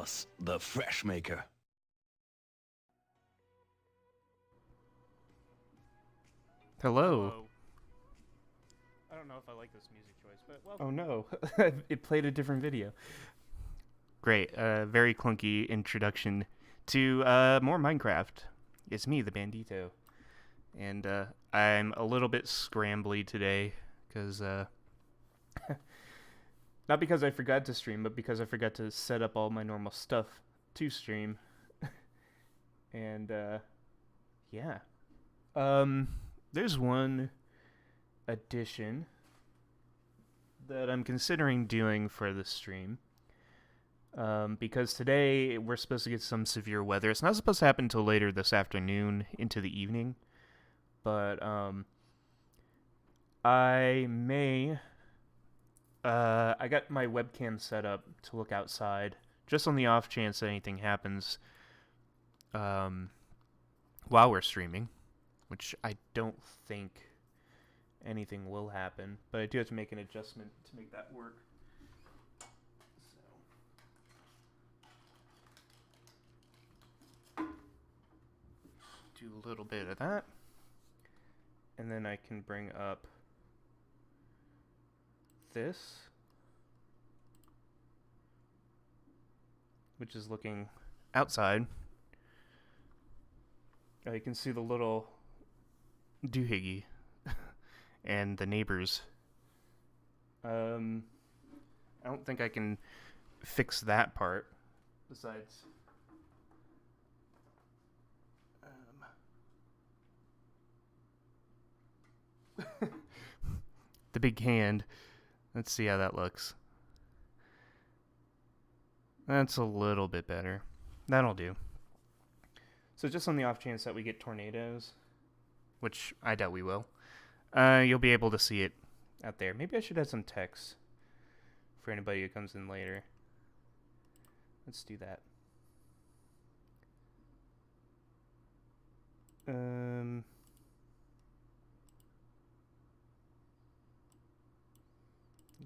us, the Fresh Maker. Hello. Hello. I don't know if I like this music choice, but well. Oh no, it played a different video. Great, very clunky introduction to more Minecraft. It's me, the Bandito. And I'm a little bit scrambly today, because, not because I forgot to stream, but because I forgot to set up all my normal stuff to stream. And, yeah. There's one addition that I'm considering doing for the stream. Because today we're supposed to get some severe weather. It's not supposed to happen until later this afternoon into the evening. But, I got my webcam set up to look outside, just on the off chance that anything happens, while we're streaming, which I don't think anything will happen, but I do have to make an adjustment to make that work. So, do a little bit of that, and then I can bring up this, which is looking outside. You can see the little doohickey and the neighbors. I don't think I can fix that part. Besides, the big hand. Let's see how that looks. That's a little bit better. That'll do. So just on the off chance that we get tornadoes, which I doubt we will, you'll be able to see it out there. Maybe I should add some text for anybody who comes in later. Let's do that.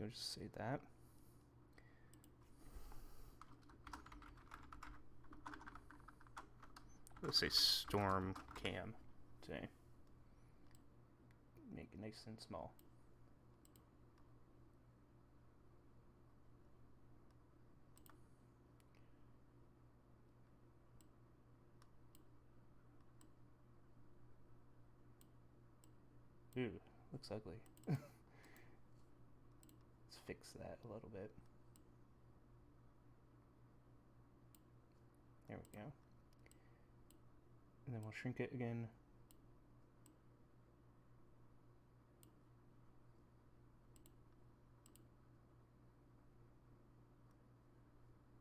I'll just say that. Let's say storm cam today. Make it nice and small. Ooh, looks ugly. Let's fix that a little bit. There we go. And then we'll shrink it again.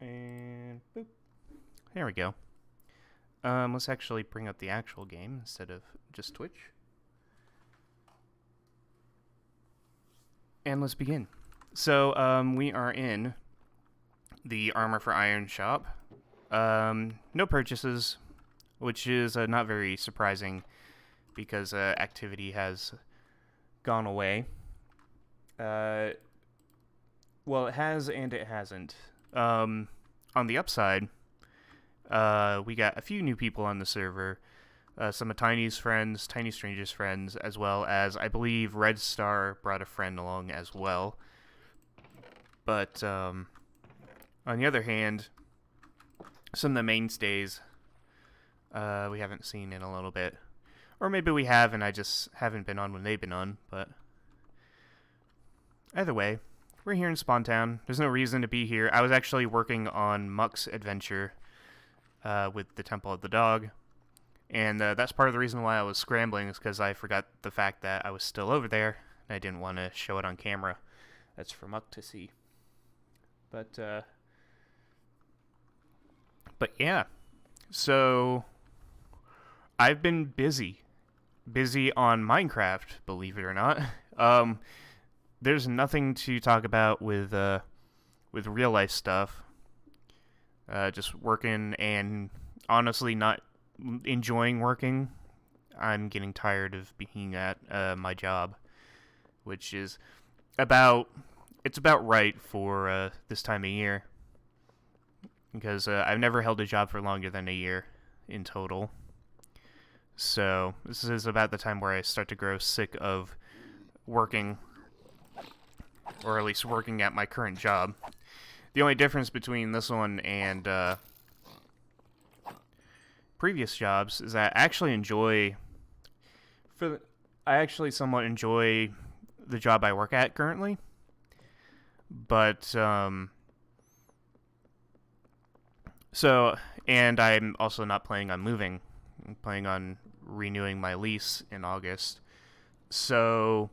And boop. There we go. Let's actually bring up the actual game instead of just Twitch. And let's begin. So, we are in the Armor for Iron shop. No purchases, which is not very surprising because activity has gone away. Well, it has and it hasn't. On the upside, we got a few new people on the server. Some of Tiny's friends, Tiny Stranger's friends, as well as, I believe, Red Star brought a friend along as well. But, on the other hand, some of the mainstays, we haven't seen in a little bit. Or maybe we have, and I just haven't been on when they've been on, but either way, we're here in Spawn Town. There's no reason to be here. I was actually working on Muck's adventure with the Temple of the Dog, and that's part of the reason why I was scrambling, is because I forgot the fact that I was still over there, and I didn't want to show it on camera. That's for Muck to see. But yeah, so I've been busy on Minecraft, believe it or not. There's nothing to talk about with real life stuff. Just working and honestly not enjoying working. I'm getting tired of being at my job, which is about right for this time of year. because I've never held a job for longer than a year in total. So this is about the time where I start to grow sick of working, or at least working at my current job. The only difference between this one and previous jobs is that I actually somewhat enjoy the job I work at currently, but and I'm also not planning on moving. I'm planning on renewing my lease in August. So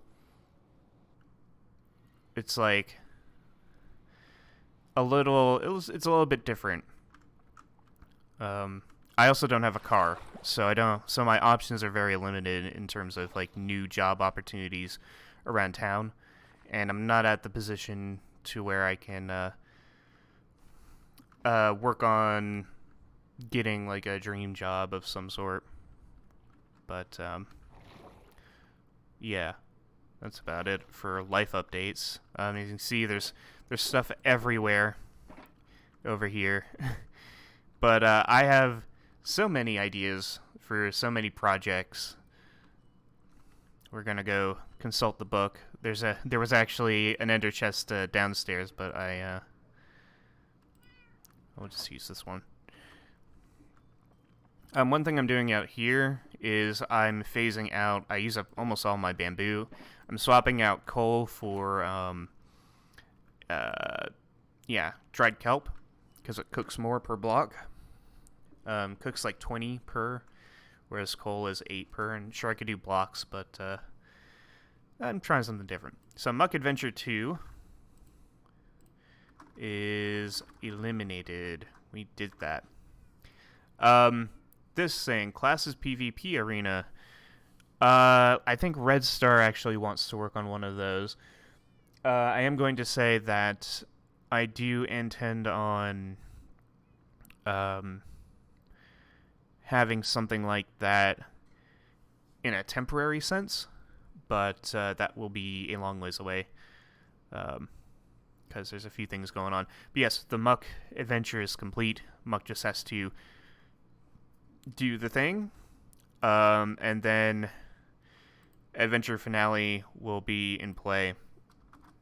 it's like it's a little bit different. I also don't have a car, so my options are very limited in terms of like new job opportunities around town, and I'm not at the position to where I can work on getting like a dream job of some sort. But yeah, that's about it for life updates. As you can see, there's stuff everywhere over here. But I have so many ideas for so many projects. We're gonna go consult the book. There was actually an ender chest downstairs, but I'll just use this one. One thing I'm doing out here is I'm phasing out. I use up almost all my bamboo. I'm swapping out coal for dried kelp, because it cooks more per block. Cooks like 20 per, whereas coal is 8 per. And sure, I could do blocks, but I'm trying something different. So Muck Adventure 2 is eliminated. We did that. This thing, Classes PvP Arena. I think Red Star actually wants to work on one of those. I am going to say that I do intend on having something like that in a temporary sense, but that will be a long ways away, because there's a few things going on. But yes, the Muck adventure is complete. Muck just has to do the thing, and then adventure finale will be in play.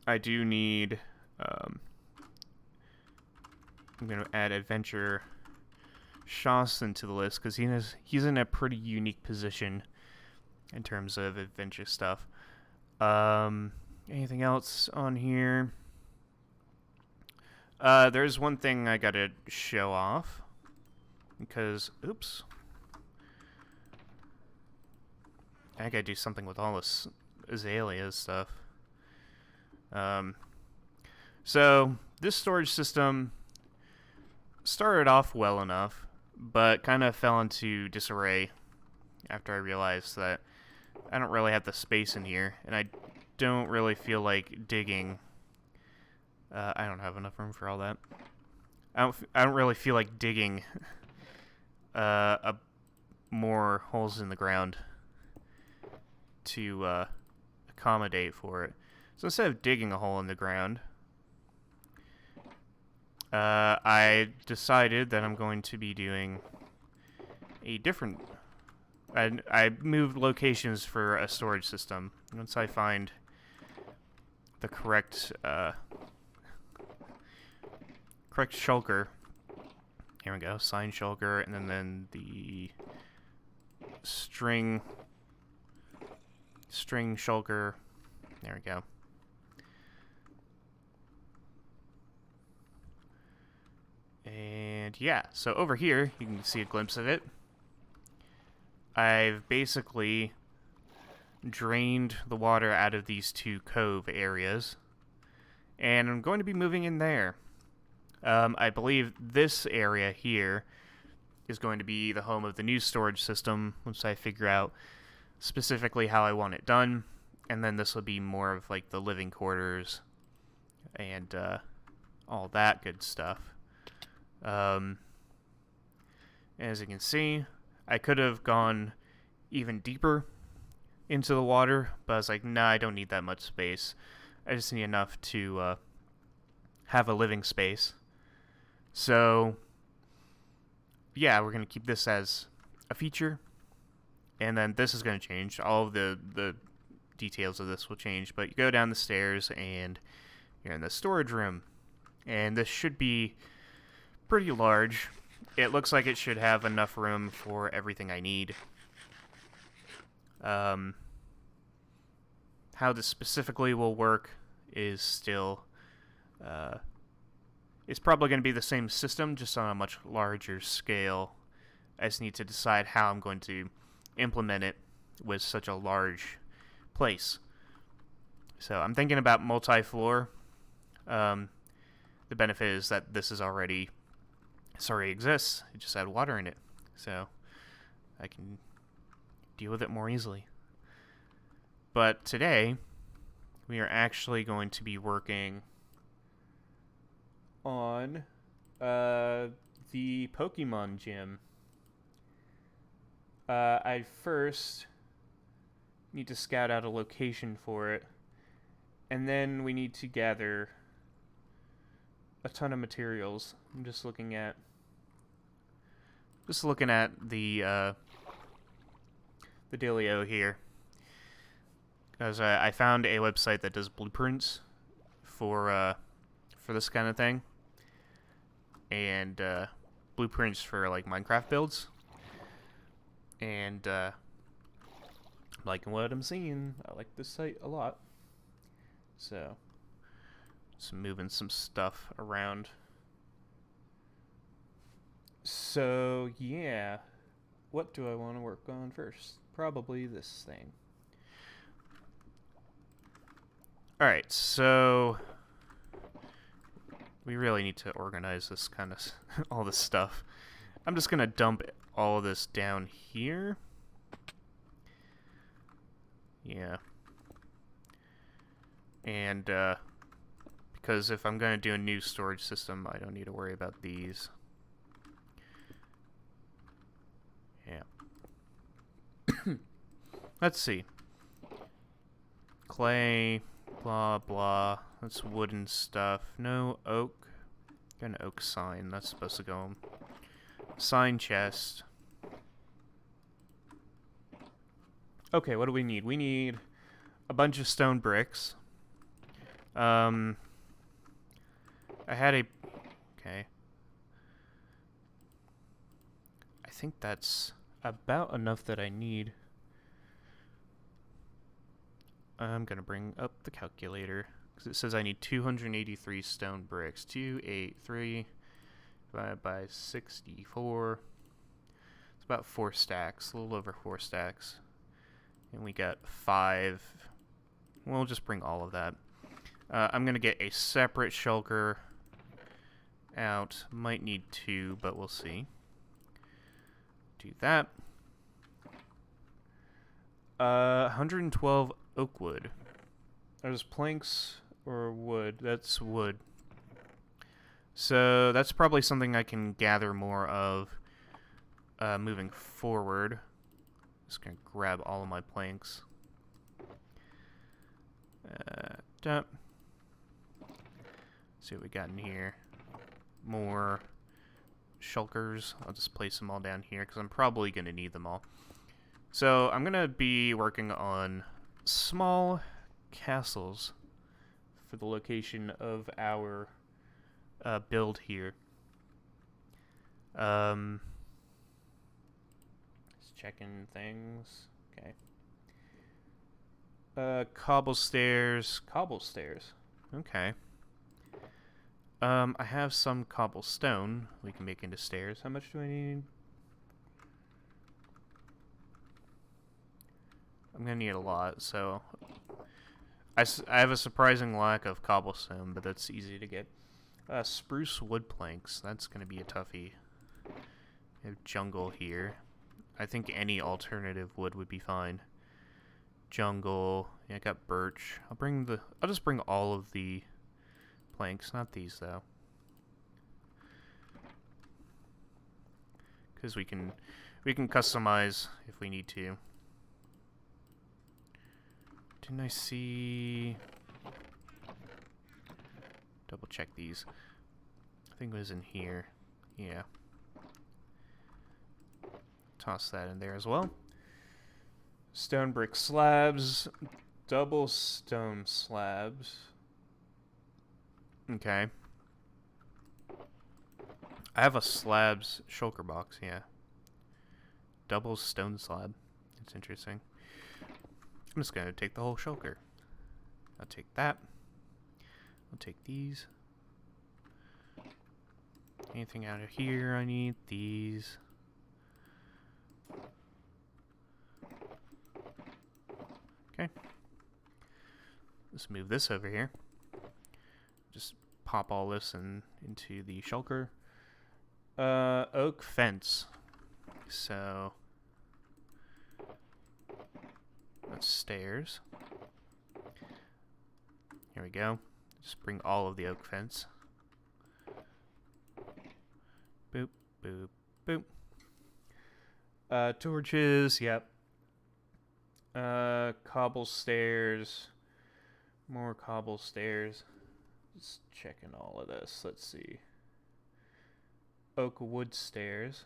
I do need I'm going to add adventure Shawson to the list, because he's in a pretty unique position in terms of adventure stuff. Anything else on here? There's one thing I gotta show off, because oops, I gotta do something with all this azalea stuff. So this storage system started off well enough, but kind of fell into disarray after I realized that I don't really have the space in here, and I don't really feel like digging. I don't have enough room for all that. I don't really feel like digging more holes in the ground to accommodate for it. So instead of digging a hole in the ground, I decided that I'm going to be doing a different... I moved locations for a storage system. Once I find the correct shulker. Here we go, sign shulker, and then the string shulker. There we go. And yeah, so over here you can see a glimpse of it. I've basically drained the water out of these two cove areas, and I'm going to be moving in there. I believe this area here is going to be the home of the new storage system once I figure out specifically how I want it done, and then this will be more of like the living quarters and all that good stuff. As you can see, I could have gone even deeper into the water, but I was like, nah, I don't need that much space. I just need enough to have a living space. So yeah, we're going to keep this as a feature. And then this is going to change. All of the details of this will change. But you go down the stairs and you're in the storage room. And this should be pretty large. It looks like it should have enough room for everything I need. How this specifically will work is still... it's probably going to be the same system, just on a much larger scale. I just need to decide how I'm going to implement it with such a large place. So I'm thinking about multi-floor. The benefit is that this already exists. I just add water in it, so I can deal with it more easily. But today, we are actually going to be working on the Pokemon gym. I first need to scout out a location for it, and then we need to gather a ton of materials. I'm just looking at the dealio here, because I found a website that does blueprints for this kind of thing, and blueprints for like Minecraft builds. And liking what I'm seeing. I like this site a lot. So, just moving some stuff around. So, yeah. What do I want to work on first? Probably this thing. Alright, so... we really need to organize this kind of... all this stuff. I'm just gonna dump all of this down here. Yeah. And, because if I'm gonna do a new storage system, I don't need to worry about these. Yeah. Let's see. Clay, blah, blah. That's wooden stuff. No oak. Got an oak sign. That's supposed to go... sign chest. Okay, what do we need? We need a bunch of stone bricks. I had a... okay. I think that's about enough that I need. I'm gonna bring up the calculator, because it says I need 283 stone bricks. 283... divided by 64. It's about 4 stacks, a little over 4 stacks. And we got 5. We'll just bring all of that. I'm going to get a separate shulker out. Might need 2, but we'll see. Do that. 112 oak wood. Are those planks or wood? That's wood. So that's probably something I can gather more of moving forward. Just gonna grab all of my planks. See what we got in here. More shulkers. I'll just place them all down here because I'm probably gonna need them all. So I'm gonna be working on small castles for the location of our build here. Just checking things. Okay. Cobble stairs. Okay. I have some cobblestone we can make into stairs. How much do I need? I'm gonna need a lot, so... I have a surprising lack of cobblestone, but that's easy to get. Spruce wood planks. That's gonna be a toughie. We have jungle here. I think any alternative wood would be fine. Jungle. Yeah, I got birch. I'll just bring all of the planks, not these though. Because we can customize if we need to. Didn't I see... double check these. I think it was in here. Yeah. Toss that in there as well. Stone brick slabs. Double stone slabs. Okay. I have a slabs shulker box, yeah. Double stone slab. That's interesting. I'm just going to take the whole shulker. I'll take that. I'll take these. Anything out of here I need? These. Okay. Let's move this over here. Just pop all this into the shulker. Oak fence. So that's stairs. Here we go. Just bring all of the oak fence. Boop, boop, boop. Torches, yep. Cobble stairs. More cobble stairs. Just checking all of this. Let's see. Oak wood stairs.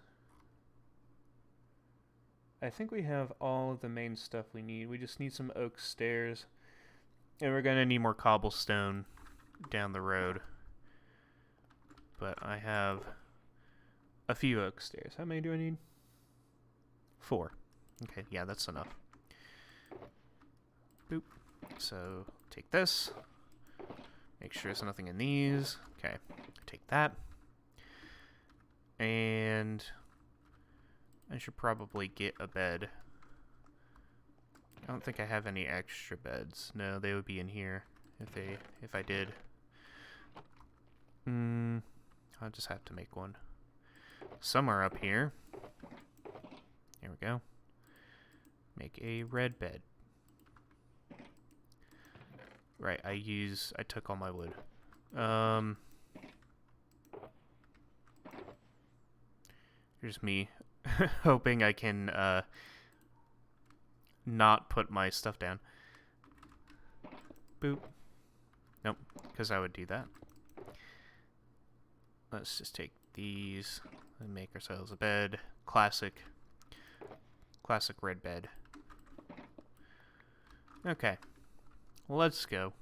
I think we have all of the main stuff we need. We just need some oak stairs. And we're going to need more cobblestone down the road. But I have a few oak stairs. How many do I need? 4. Okay, yeah, that's enough. Boop. So, take this. Make sure there's nothing in these. Okay, take that. And I should probably get a bed. I don't think I have any extra beds. No, they would be in here if I did. I'll just have to make one. Somewhere up here. There we go. Make a red bed. Right, I took all my wood. Here's me hoping I can not put my stuff down. Boop. Nope, because I would do that. Let's just take these and make ourselves a bed. Classic red bed. Okay, let's go.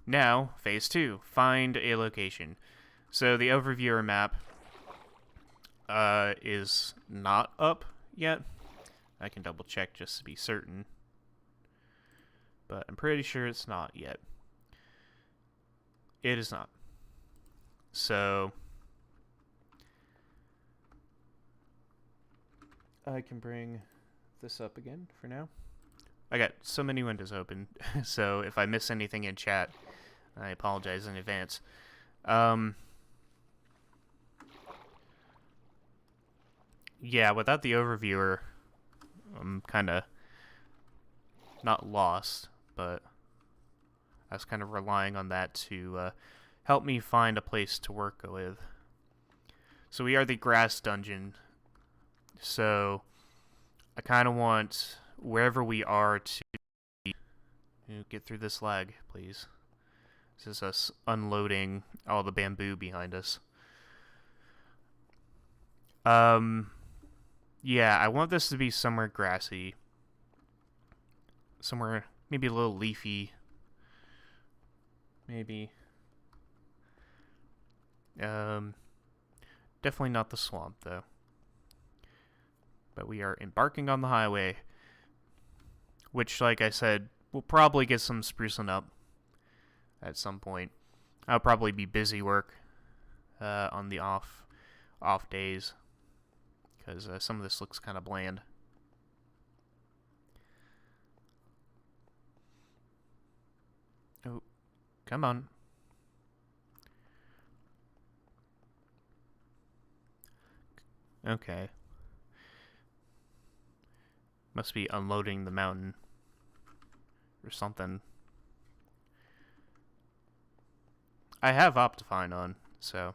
Now, phase 2, find a location. So the overviewer map is not up yet. I can double check just to be certain, but I'm pretty sure it's not yet. It is not. So I can bring this up again for now. I got so many windows open, so if I miss anything in chat, I apologize in advance. Yeah, without the overviewer, I'm kind of not lost, but I was kind of relying on that to help me find a place to work with. So we are the grass dungeon, so I kind of want wherever we are to get through this lag, please. This is us unloading all the bamboo behind us. Yeah, I want this to be somewhere grassy. Somewhere maybe a little leafy. Maybe. Definitely not the swamp, though. But we are embarking on the highway, which, like I said, we'll probably get some sprucing up at some point. I'll probably be busy work on the off days, because some of this looks kind of bland. Oh, come on. Okay. Must be unloading the mountain or something. I have Optifine on, so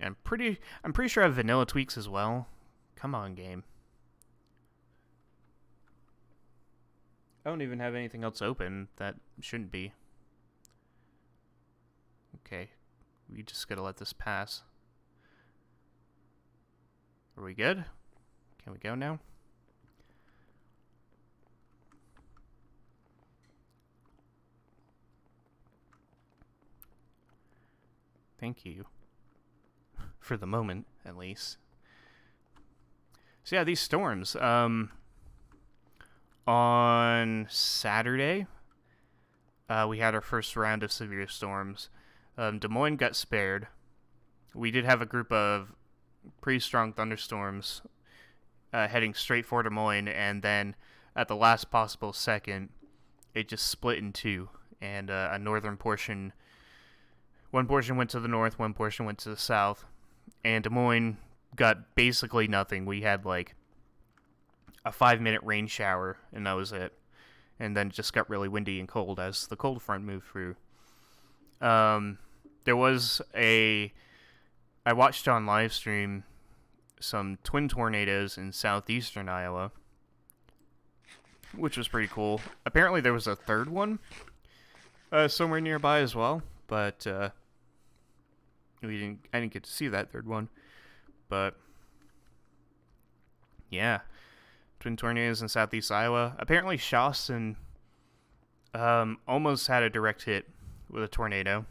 I'm pretty sure I have vanilla tweaks as well. Come on, game. I don't even have anything else open that shouldn't be. Okay, we just gotta let this pass. Are we good? Can we go now? Thank you. For the moment, at least. So yeah, these storms. On Saturday, we had our first round of severe storms. Des Moines got spared. We did have a group of pretty strong thunderstorms heading straight for Des Moines, and then at the last possible second, it just split in two, and a northern portion, one portion went to the north, one portion went to the south, and Des Moines got basically nothing. We had like a 5-minute rain shower, and that was it. And then it just got really windy and cold as the cold front moved through. There was I watched on Livestream some twin tornadoes in southeastern Iowa, which was pretty cool. Apparently there was a third one somewhere nearby as well, but I didn't get to see that third one. But yeah, twin tornadoes in southeast Iowa. Apparently Shawson almost had a direct hit with a tornado,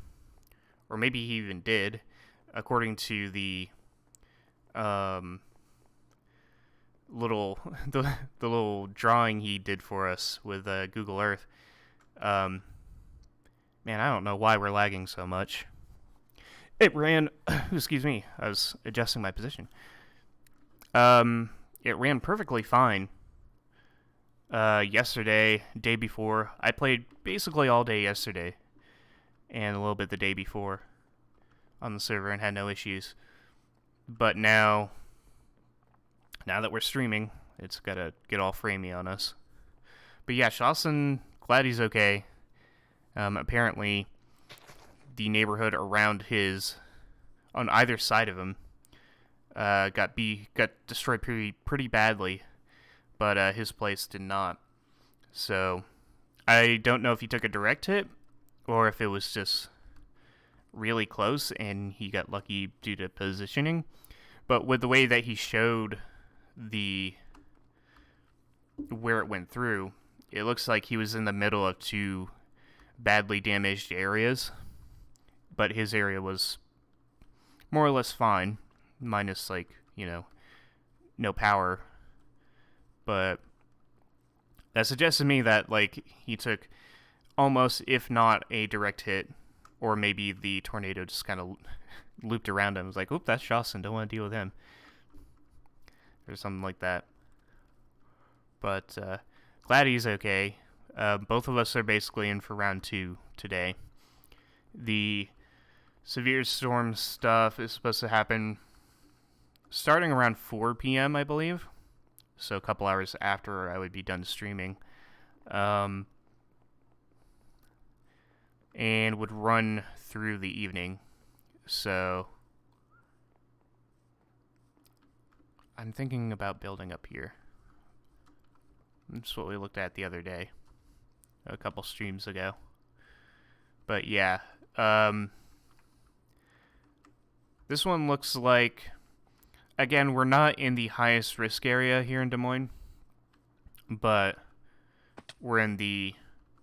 or maybe he even did, according to the little the little drawing he did for us with Google Earth. Man, I don't know why we're lagging so much. It ran. Excuse me. I was adjusting my position. It ran perfectly fine. Yesterday, day before, I played basically all day yesterday, and a little bit the day before on the server, and had no issues. But now that we're streaming, it's gotta get all framey on us. But yeah, Shawson, glad he's okay. Apparently, the neighborhood around on either side of him, got destroyed pretty badly, but his place did not. So I don't know if he took a direct hit or if it was just really close and he got lucky due to positioning. But with the way that he showed where it went through, it looks like he was in the middle of two badly damaged areas, but his area was more or less fine, minus no power. But that suggests to me that he took almost, if not a direct hit, or maybe the tornado just kind of looped around him. It was like, oop, that's Shawson, don't want to deal with him, or something like that. But glad he's okay. Both of us are basically in for round 2 today. The severe storm stuff is supposed to happen starting around 4 p.m., I believe. So a couple hours after I would be done streaming. And would run through the evening. So I'm thinking about building up here. That's what we looked at the other day, a couple streams ago. But yeah, this one looks like, again, we're not in the highest risk area here in Des Moines, but we're in the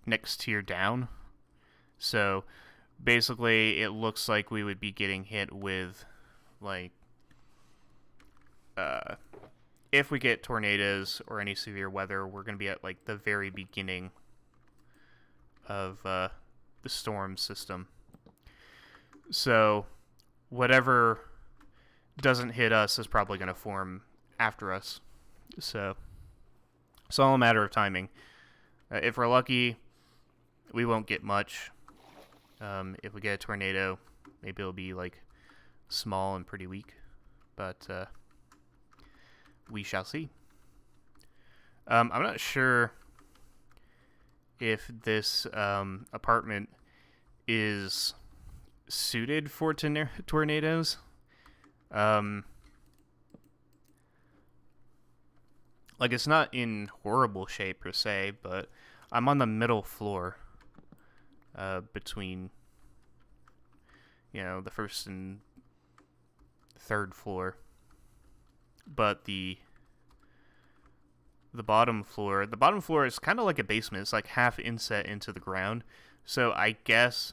next tier down. So basically it looks like we would be getting hit with if we get tornadoes or any severe weather, we're going to be at the very beginning of the storm system. So whatever doesn't hit us is probably going to form after us. So it's all a matter of timing. If we're lucky, we won't get much. If we get a tornado, maybe it'll be small and pretty weak, but we shall see. I'm not sure if this apartment is suited for tornadoes. It's not in horrible shape per se, but I'm on the middle floor, between the first and third floor. but the bottom floor is kind of like a basement. It's like half inset into the ground. So I guess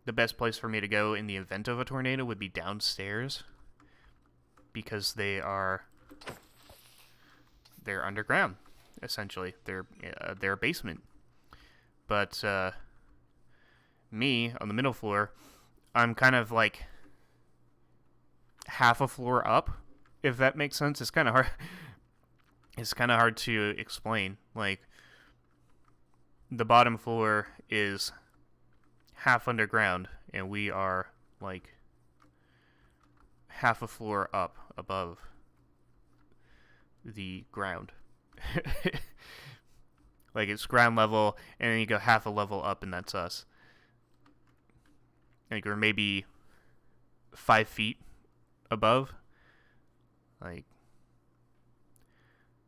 the best place for me to go in the event of a tornado would be downstairs, because they're underground, essentially. They're a basement. But me on the middle floor, I'm kind of like half a floor up, if that makes sense. It's kind of hard. It's kind of hard to explain. Like, the bottom floor is half underground, and we are like half a floor up above the ground. Like, it's ground level, and then you go half a level up, and that's us. Like, we're maybe 5 feet above. Like,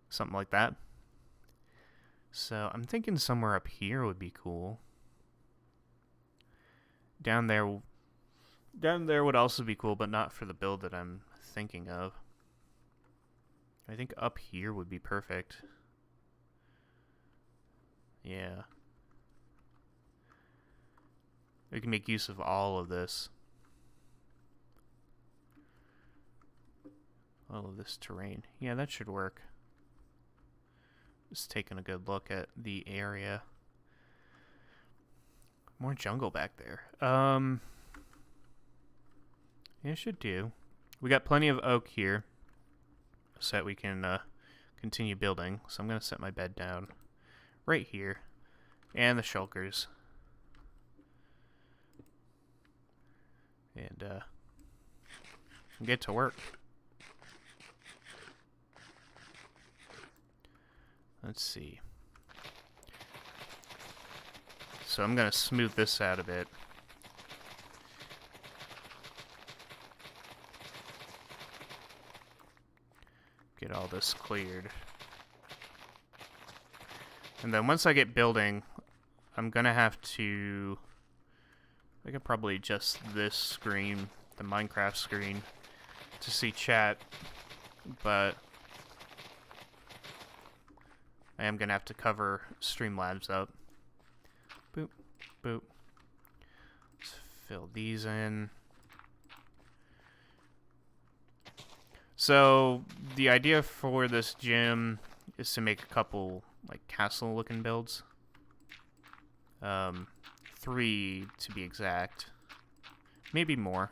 something like that. So I'm thinking somewhere up here would be cool. Down there would also be cool, but not for the build that I'm thinking of. I think up here would be perfect. Yeah. We can make use of all of this. All of this terrain. Yeah, that should work. Just taking a good look at the area. More jungle back there. Yeah, it should do. We got plenty of oak here, so that we can continue building. So I'm going to set my bed down right here. And the shulkers. And get to work. Let's see. So I'm going to smooth this out a bit. Get all this cleared. And then once I get building, I'm going to have to... I could probably adjust this screen, the Minecraft screen, to see chat, but I am going to have to cover Streamlabs up. Boop, boop. Let's fill these in. So, the idea for this gym is to make a couple, like, castle-looking builds. 3 to be exact. Maybe more.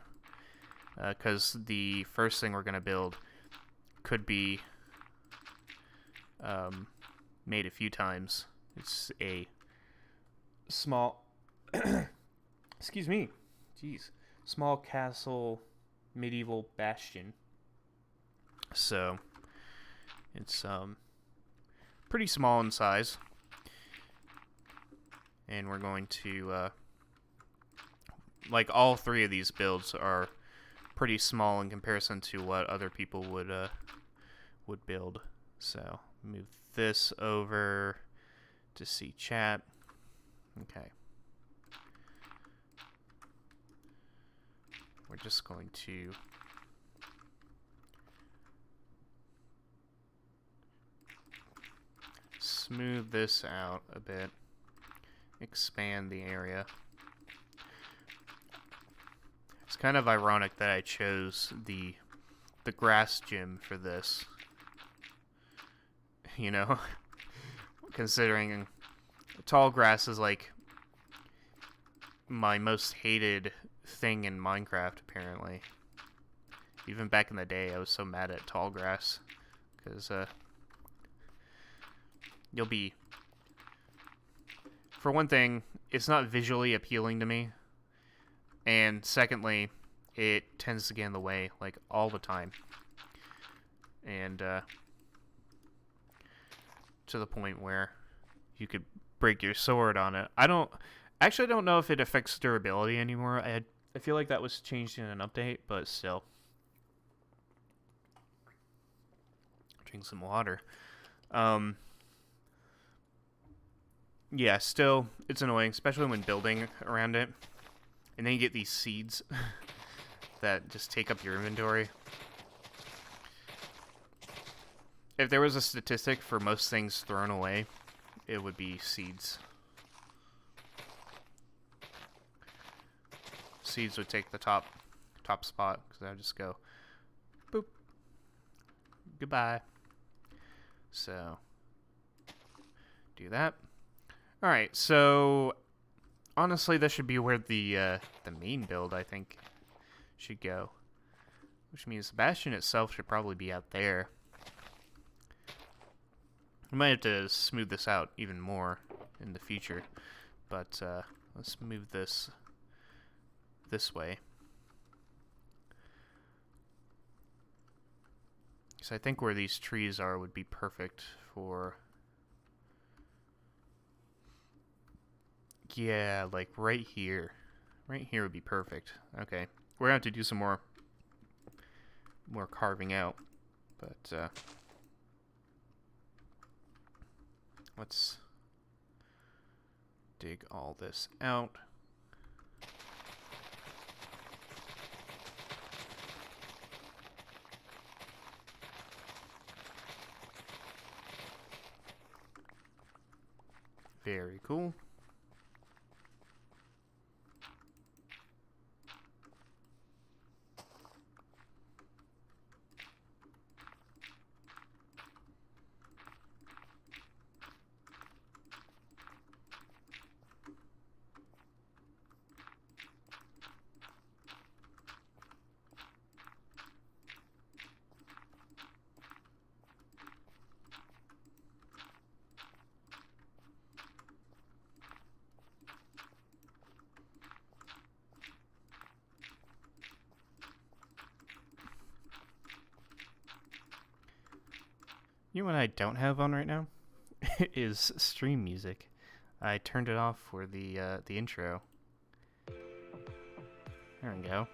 Because the first thing we're going to build could be made a few times. It's a small... excuse me. Jeez. Small castle medieval bastion. So, it's pretty small in size. And we're going to, like, all 3 of these builds are pretty small in comparison to what other people would build. So, move this over to see chat. Okay. We're just going to smooth this out a bit. Expand the area. It's kind of ironic that I chose the grass gym for this. You know, considering tall grass is like my most hated thing in Minecraft, apparently. Even back in the day, I was so mad at tall grass, because you'll be... For one thing, it's not visually appealing to me. And secondly, it tends to get in the way, like, all the time. And, to the point where you could break your sword on it. I don't know if it affects durability anymore. I feel like that was changed in an update, but still. Drink some water. Yeah, still, it's annoying, especially when building around it. And then you get these seeds that just take up your inventory. If there was a statistic for most things thrown away, it would be seeds. Seeds would take the top spot, because I would just go, boop, goodbye. So, do that. Alright, so, honestly, this should be where the main build, I think, should go. Which means the Bastion itself should probably be out there. I might have to smooth this out even more in the future, but let's move this way. So I think where these trees are would be perfect for... Yeah, like right here. Right here would be perfect. Okay. We're going to have to do some more carving out, but let's dig all this out. Very cool. You know what I don't have on right now? Is stream music. I turned it off for the intro. There we go.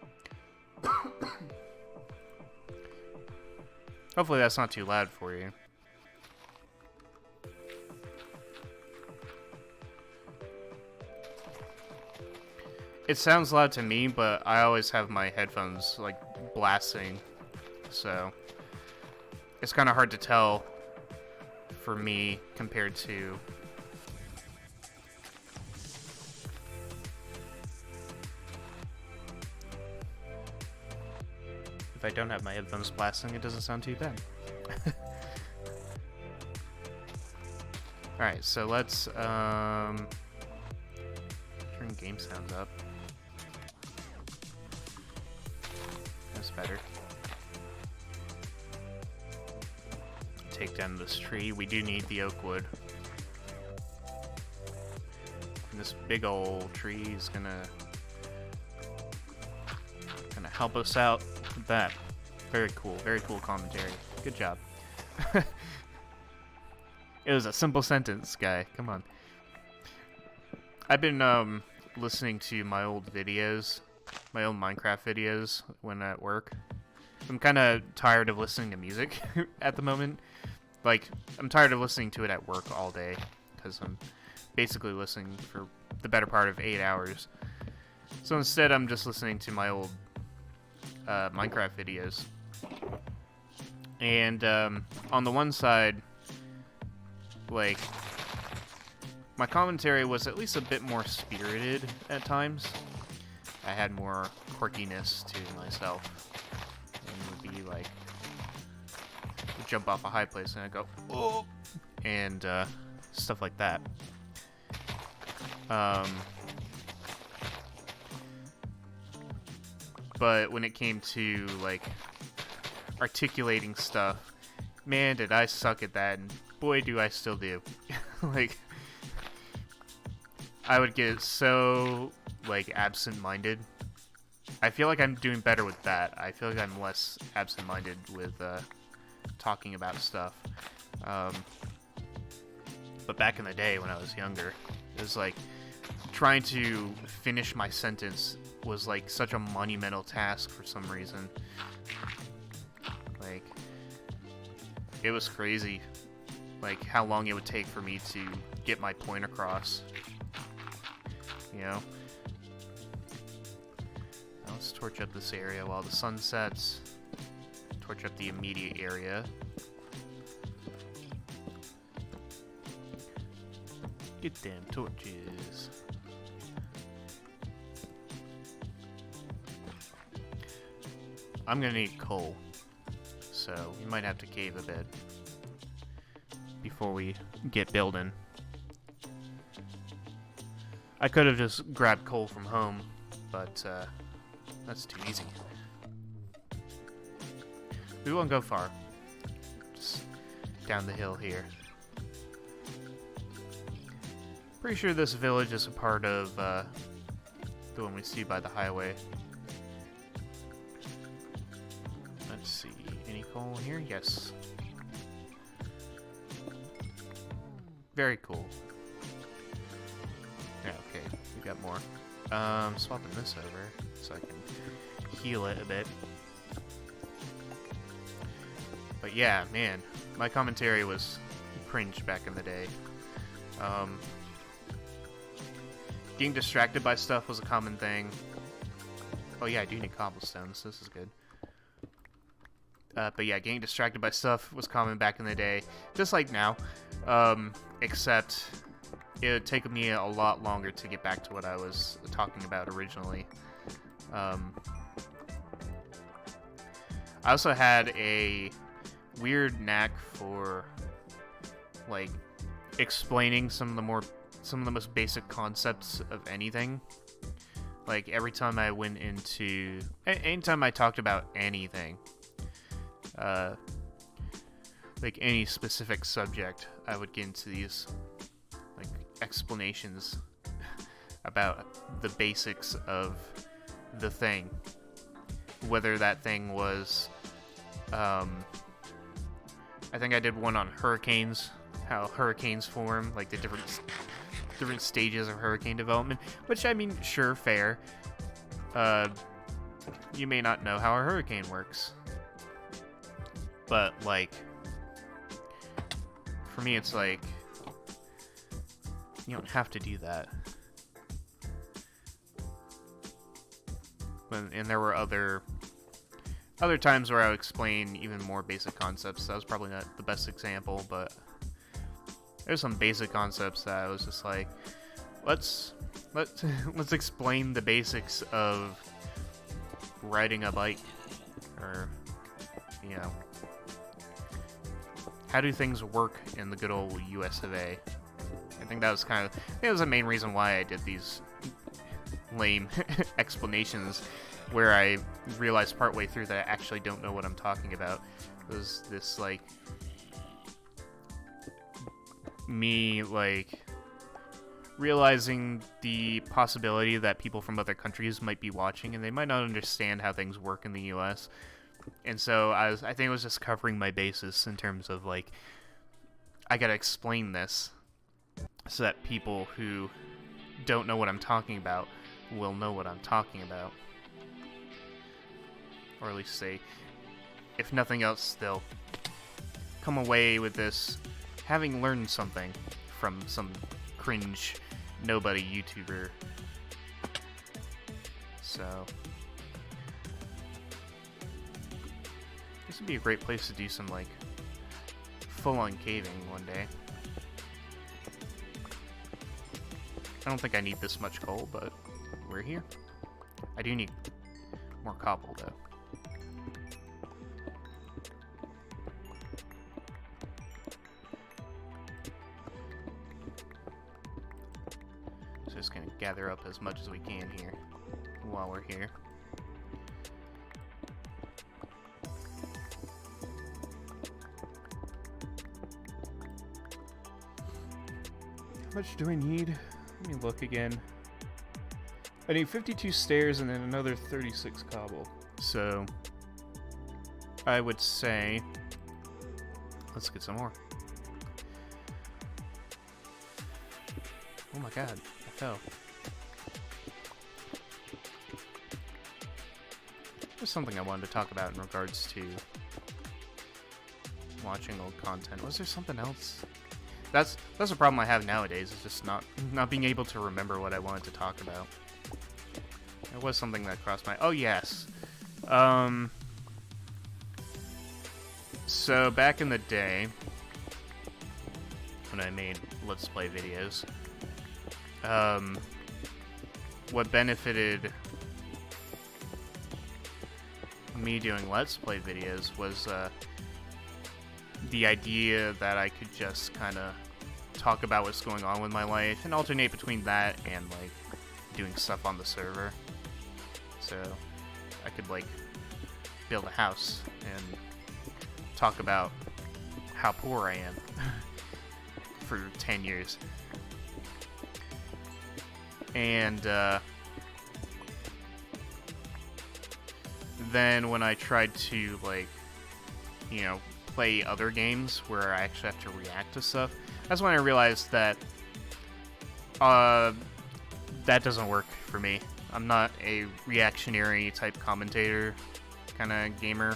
Hopefully that's not too loud for you. It sounds loud to me, but I always have my headphones like blasting, so it's kind of hard to tell for me compared to if I don't have my headphones blasting. It doesn't sound too bad. Alright, so let's turn game sounds up. That's better. Take down this tree. We do need the oak wood. And this big old tree is gonna help us out with that. Very cool commentary. Good job. It was a simple sentence, guy. Come on. I've been listening to my old videos, my old Minecraft videos when at work. I'm kind of tired of listening to music at the moment. Like, I'm tired of listening to it at work all day, because I'm basically listening for the better part of 8 hours. So instead, I'm just listening to my old Minecraft videos. And on the one side, like, my commentary was at least a bit more spirited at times. I had more quirkiness to myself. And would be like, jump off a high place and I go, oh, and stuff like that. But when it came to like articulating stuff, man, did I suck at that, and boy, do I still do. Like, I would get so like absent-minded. I feel like I'm doing better with that. I feel like I'm less absent-minded with talking about stuff. But back in the day when I was younger, it was like trying to finish my sentence was like such a monumental task for some reason. Like, it was crazy, like how long it would take for me to get my point across. You know? Now let's torch up this area while the sun sets. Torch up the immediate area. Get them torches. I'm gonna need coal, so we might have to cave a bit before we get building. I could have just grabbed coal from home, but that's too easy. We won't go far. Just down the hill here. Pretty sure this village is a part of the one we see by the highway. Let's see. Any coal here? Yes. Very cool. Yeah, okay. We got more. Swapping this over so I can heal it a bit. But yeah, man, my commentary was cringe back in the day. Getting distracted by stuff was a common thing. Oh yeah, I do need cobblestones. This is good. But yeah, getting distracted by stuff was common back in the day, just like now. Except it would take me a lot longer to get back to what I was talking about originally. I also had a weird knack for like explaining some of the most basic concepts of anything. Like every time I went into anytime I talked about anything, like any specific subject, I would get into these like explanations about the basics of the thing, whether that thing was I think I did one on hurricanes, how hurricanes form, like the different stages of hurricane development, which, I mean, sure, fair. You may not know how a hurricane works, but, like, for me, it's like, you don't have to do that. And there were other times where I would explain even more basic concepts. That was probably not the best example, but there's some basic concepts that I was just like, let's explain the basics of riding a bike, or, you know, how do things work in the good old US of A. I think that was the main reason why I did these lame explanations, where I realized partway through that I actually don't know what I'm talking about. It was this, like, me, like, realizing the possibility that people from other countries might be watching and they might not understand how things work in the US. And so I think it was just covering my bases in terms of, like, I gotta explain this so that people who don't know what I'm talking about will know what I'm talking about. Or at least say, if nothing else, they'll come away with this having learned something from some cringe nobody YouTuber. So this would be a great place to do some, like, full-on caving one day. I don't think I need this much coal, but we're here. I do need more cobble, though. So just gonna gather up as much as we can here while we're here. How much do I need? Let me look again. I need 52 stairs and then another 36 cobble. So I would say let's get some more. Oh my god, I fell. There's something I wanted to talk about in regards to watching old content. Was there something else? That's a problem I have nowadays, is just not being able to remember what I wanted to talk about. There was something that crossed my... Oh, yes. So, back in the day, when I made Let's Play videos, what benefited me doing Let's Play videos was the idea that I could just kind of talk about what's going on with my life and alternate between that and like doing stuff on the server. So I could like build a house and talk about how poor I am for 10 years. And then when I tried to like, you know, play other games where I actually have to react to stuff, that's when I realized that that doesn't work for me. I'm not a reactionary type commentator kind of gamer.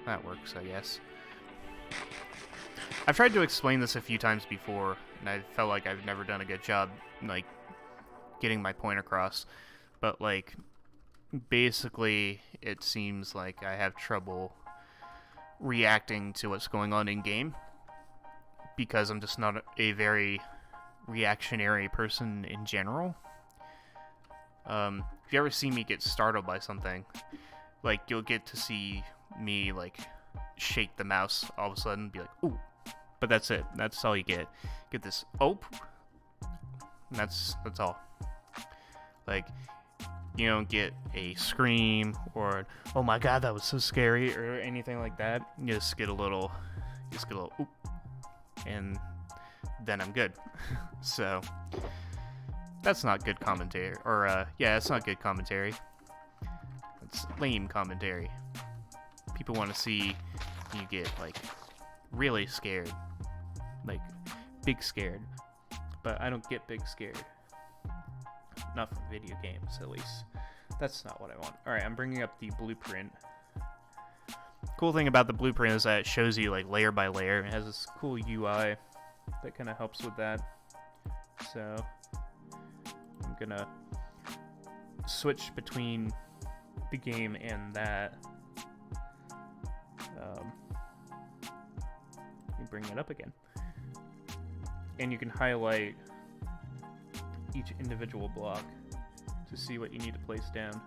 That works, I guess. I've tried to explain this a few times before, and I felt like I've never done a good job, like, getting my point across. But, like, basically, it seems like I have trouble reacting to what's going on in game because I'm just not a very reactionary person in general. If you ever see me get startled by something, like, you'll get to see me, like, shake the mouse all of a sudden and be like, ooh. But that's it. That's all you get. Get this, oh. That's all. Like, you don't get a scream or, oh my god, that was so scary, or anything like that. You just get a little oop, and then I'm good. So, that's not good commentary. Or, yeah, it's not good commentary. It's lame commentary. People want to see you get, like, really scared. Like, big scared. But I don't get big scared. Not from video games, at least. That's not what I want. Alright, I'm bringing up the blueprint. Cool thing about the blueprint is that it shows you, like, layer by layer. It has this cool UI that kind of helps with that. So, I'm gonna switch between the game and that. Let me bring it up again. And you can highlight each individual block to see what you need to place down.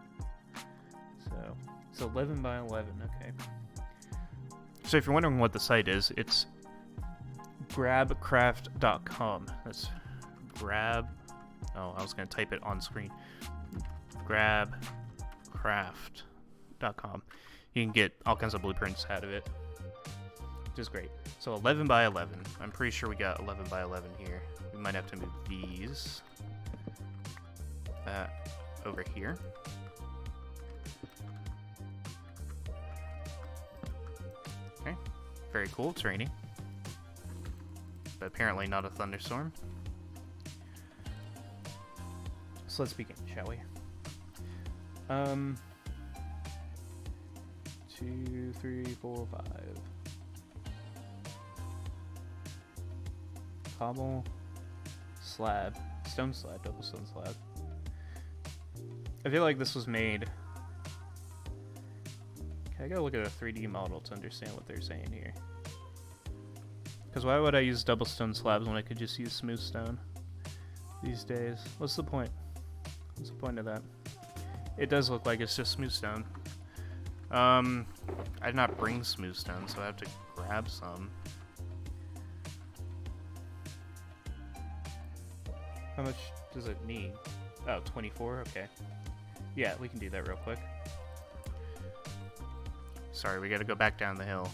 So, it's 11 by 11, okay. So if you're wondering what the site is, it's grabcraft.com. That's grab... Oh, I was going to type it on screen. Grabcraft.com. You can get all kinds of blueprints out of it, which is great. So 11 by 11. I'm pretty sure we got 11 by 11 here. We might have to move these over here. Okay, very cool. It's raining, but apparently not a thunderstorm. So let's begin, shall we? 2, 3, 4, 5. Cobble, slab, stone slab, double stone slab. I feel like this was made... Okay, I gotta look at a 3D model to understand what they're saying here. Because why would I use double stone slabs when I could just use smooth stone these days? What's the point? What's the point of that? It does look like it's just smooth stone. I did not bring smooth stone, so I have to grab some. How much does it need? Oh, 24? Okay. Yeah, we can do that real quick. Sorry, we gotta go back down the hill.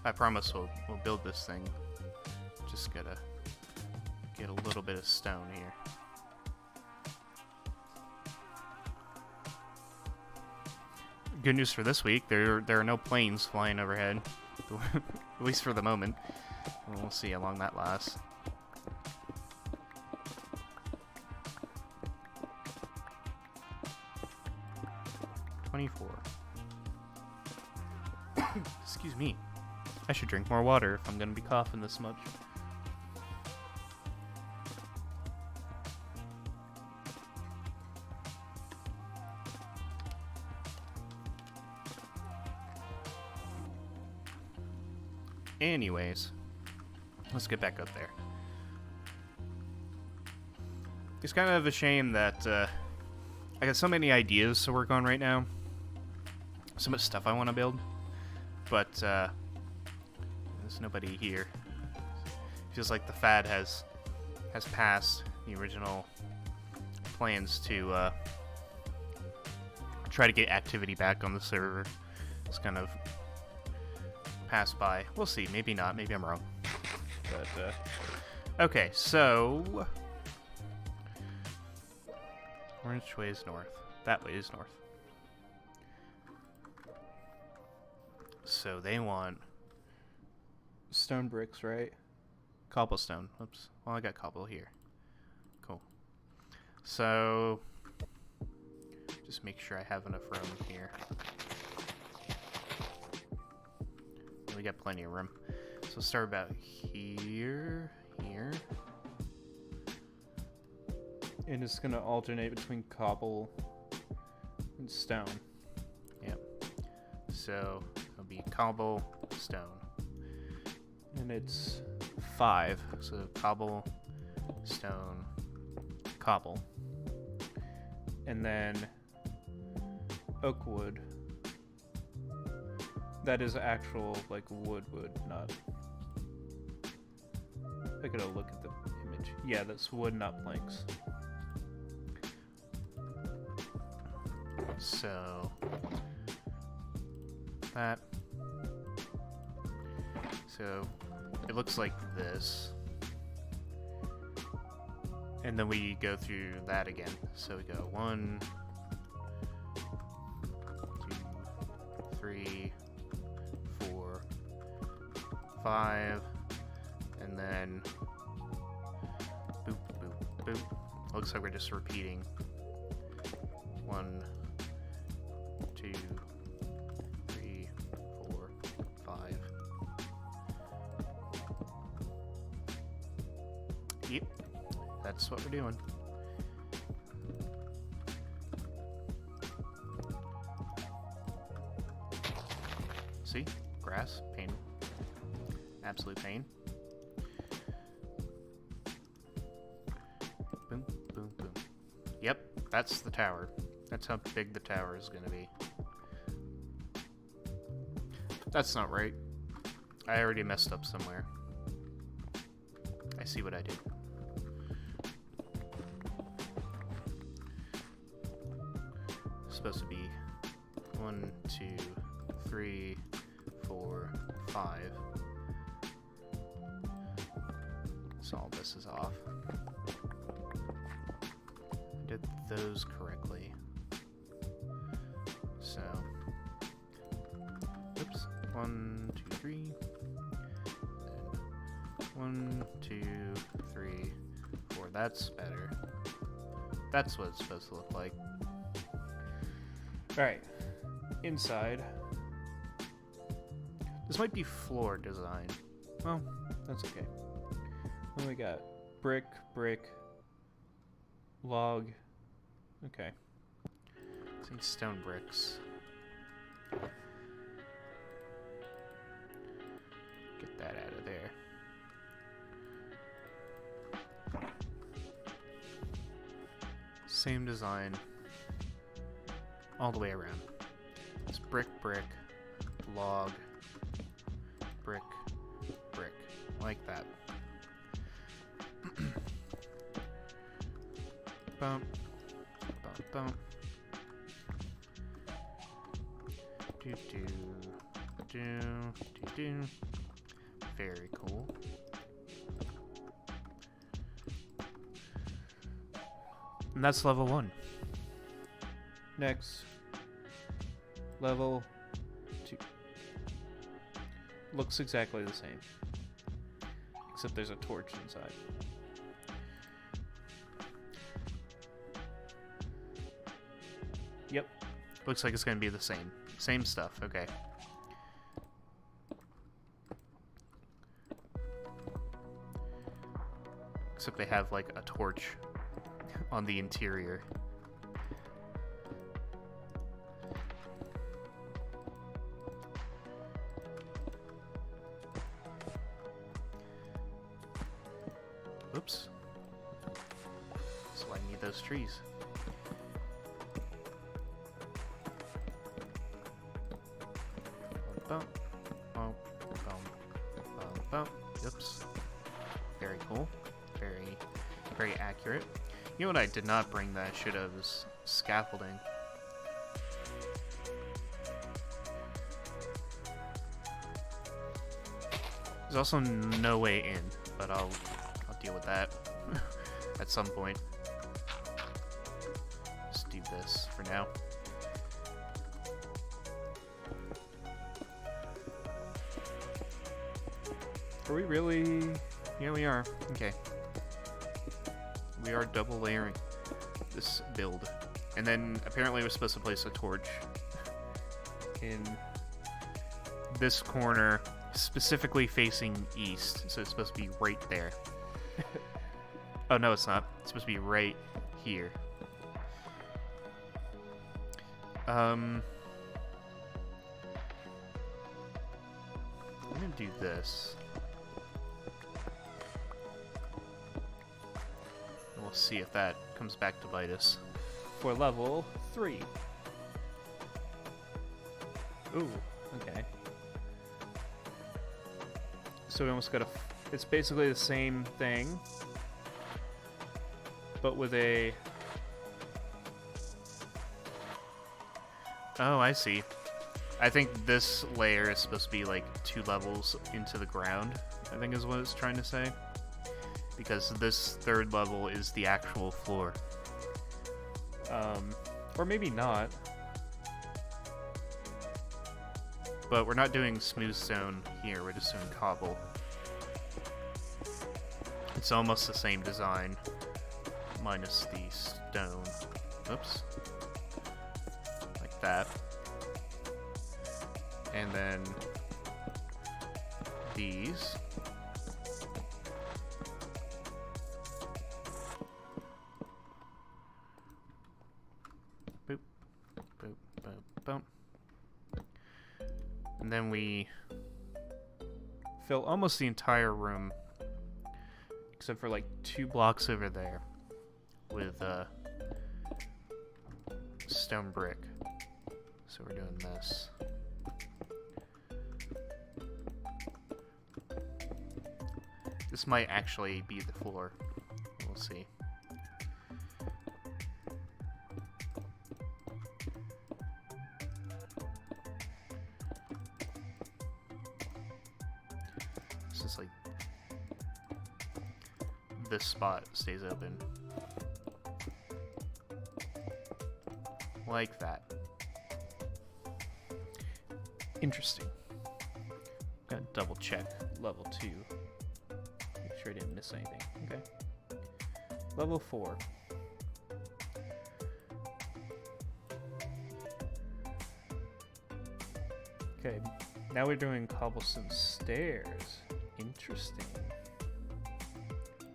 I promise we'll build this thing. Just gotta get a little bit of stone here. Good news for this week, there are no planes flying overhead. At least for the moment. We'll see how long that lasts. Excuse me. I should drink more water if I'm gonna be coughing this much. Anyways, let's get back up there. It's kind of a shame that I got so many ideas to work on right now. So much stuff I want to build. But there's nobody here. Feels like the fad has passed the original plans to try to get activity back on the server. It's kind of passed by. We'll see. Maybe not. Maybe I'm wrong. But okay, so which way is north? That way is north. So they want stone bricks, right? Cobblestone. Oops. Well, I got cobble here. Cool. So just make sure I have enough room here. We got plenty of room. So start about here, here. And it's gonna alternate between cobble and stone. Yep. So it'll be cobble, stone. And it's 5. So cobble, stone, cobble. And then oak wood. That is actual, like, wood, not... I gotta look at the image. Yeah, that's wood, not planks. So... that. So, it looks like this. And then we go through that again. So we go 1, 2, 3, 4, 5, and then boop, boop, boop. Looks like we're just repeating 1, 2, 3, 4, 5. Yep, that's what we're doing. See? Grass, pain. Absolute pain. Boom, boom, boom. Yep, that's the tower. That's how big the tower is gonna be. That's not right. I already messed up somewhere. I see what I did. It's supposed to be 1, 2, 3, 4, 5. So all this is off. I did those correctly. So, oops. 1, 2, 3. Then 1, 2, 3, 4. That's better. That's what it's supposed to look like. Alright. Inside. This might be floor design. Well, that's okay. What do we got? Brick, brick, log. Okay. Let's need stone bricks. Get that out of there. Same design all the way around. It's brick, brick, log, brick, brick, like that. Bump, bump, bump. Do do do do do. Very cool. And that's level 1. Next, level 2. Looks exactly the same, except there's a torch inside. Yep, looks like it's gonna be the same stuff. Okay. Except they have like a torch on the interior. Oops. So I need those trees. Bump, bump, bump, bump, bump. Oops. Very cool. Very, very accurate. You know what I did not bring that I should have is scaffolding. There's also no way in, but I'll deal with that at some point. Just do this for now. Are we really? Yeah, we are. Okay. We are double layering this build. And then apparently we're supposed to place a torch in this corner, specifically facing east. So it's supposed to be right there. Oh, no, it's not. It's supposed to be right here. I'm gonna do this. And we'll see if that comes back to bite us. For level 3. Ooh, okay. So we almost got a... It's basically the same thing, but with a... Oh, I see. I think this layer is supposed to be like 2 levels into the ground, I think is what it's trying to say. Because this 3rd level is the actual floor. Or maybe not. But we're not doing smooth stone here, we're just doing cobble. It's almost the same design, minus the stone. Oops. Like that. And then these. Boop, boop, boop, boop. And then we fill almost the entire room, except for like 2 blocks over there, with stone brick. So we're doing this. This might actually be the floor. We'll see. It's just like this spot stays open. Like that. Interesting. Gotta double check level 2. Make sure I didn't miss anything. Okay. Level 4. Okay, now we're doing cobblestone stairs. Interesting.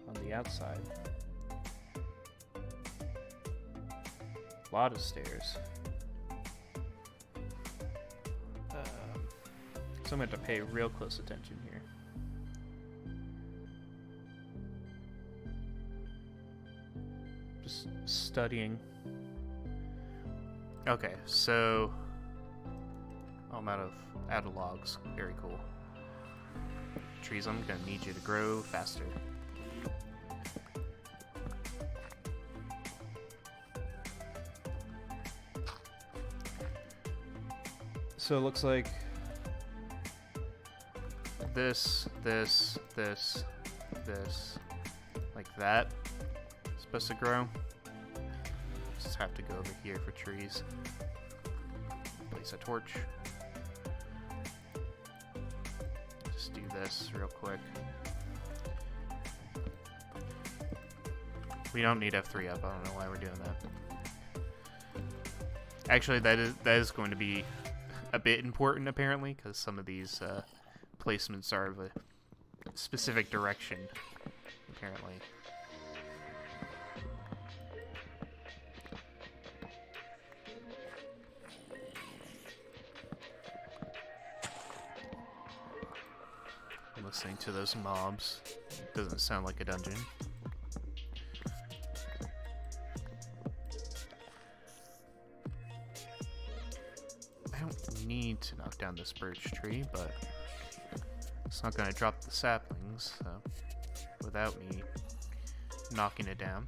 On the outside. A lot of stairs. So I'm going to have to pay real close attention here. Just studying. Okay, so I'm out of logs. Very cool. Trees, I'm gonna need you to grow faster. So it looks like this, like that. It's supposed to grow. Just have to go over here for trees. Place a torch. Just do this real quick. We don't need F3 up. I don't know why we're doing that. Actually, that is going to be a bit important apparently, because some of these placements are of a specific direction, apparently. I'm listening to those mobs. Doesn't sound like a dungeon. need to knock down this birch tree, but it's not going to drop the saplings, so without me knocking it down.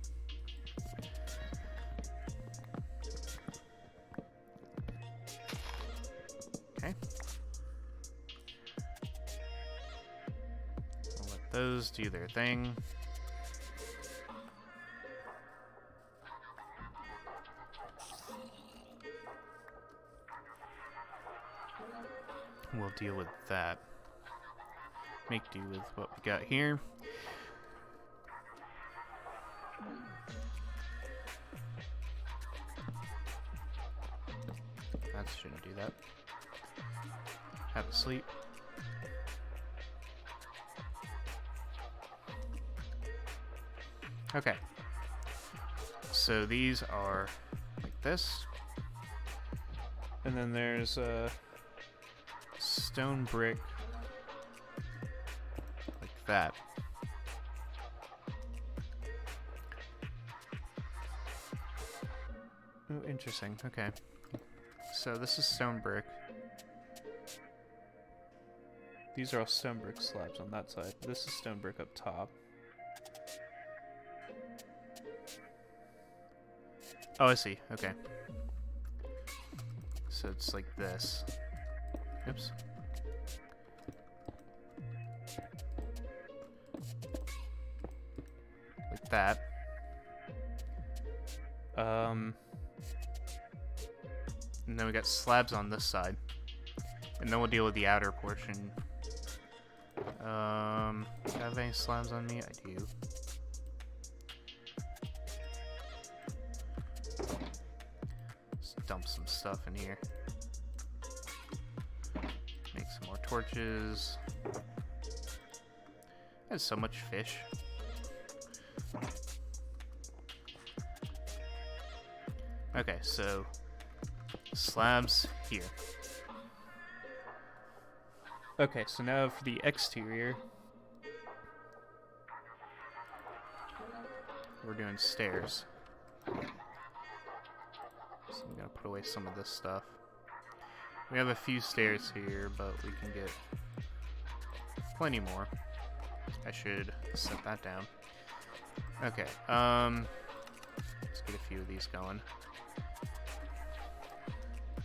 Okay. I'll let those do their thing. We'll deal with that. Make do with what we got here. That shouldn't do that. Have a sleep. Okay. So these are like this. And then there's a stone brick like that. Oh, interesting. Okay. So this is stone brick. These are all stone brick slabs on that side. This is stone brick up top. Oh, I see. Okay. So it's like this. Oops. Like that. And then we got slabs on this side. And then we'll deal with the outer portion. Do I have any slabs on me? I do. Let's dump some stuff in here. Make some more torches. There's so much fish. Okay, so slabs here. Okay, so now for the exterior, we're doing stairs. So I'm gonna put away some of this stuff. We have a few stairs here, but we can get plenty more. I should set that down. Okay, let's get a few of these going.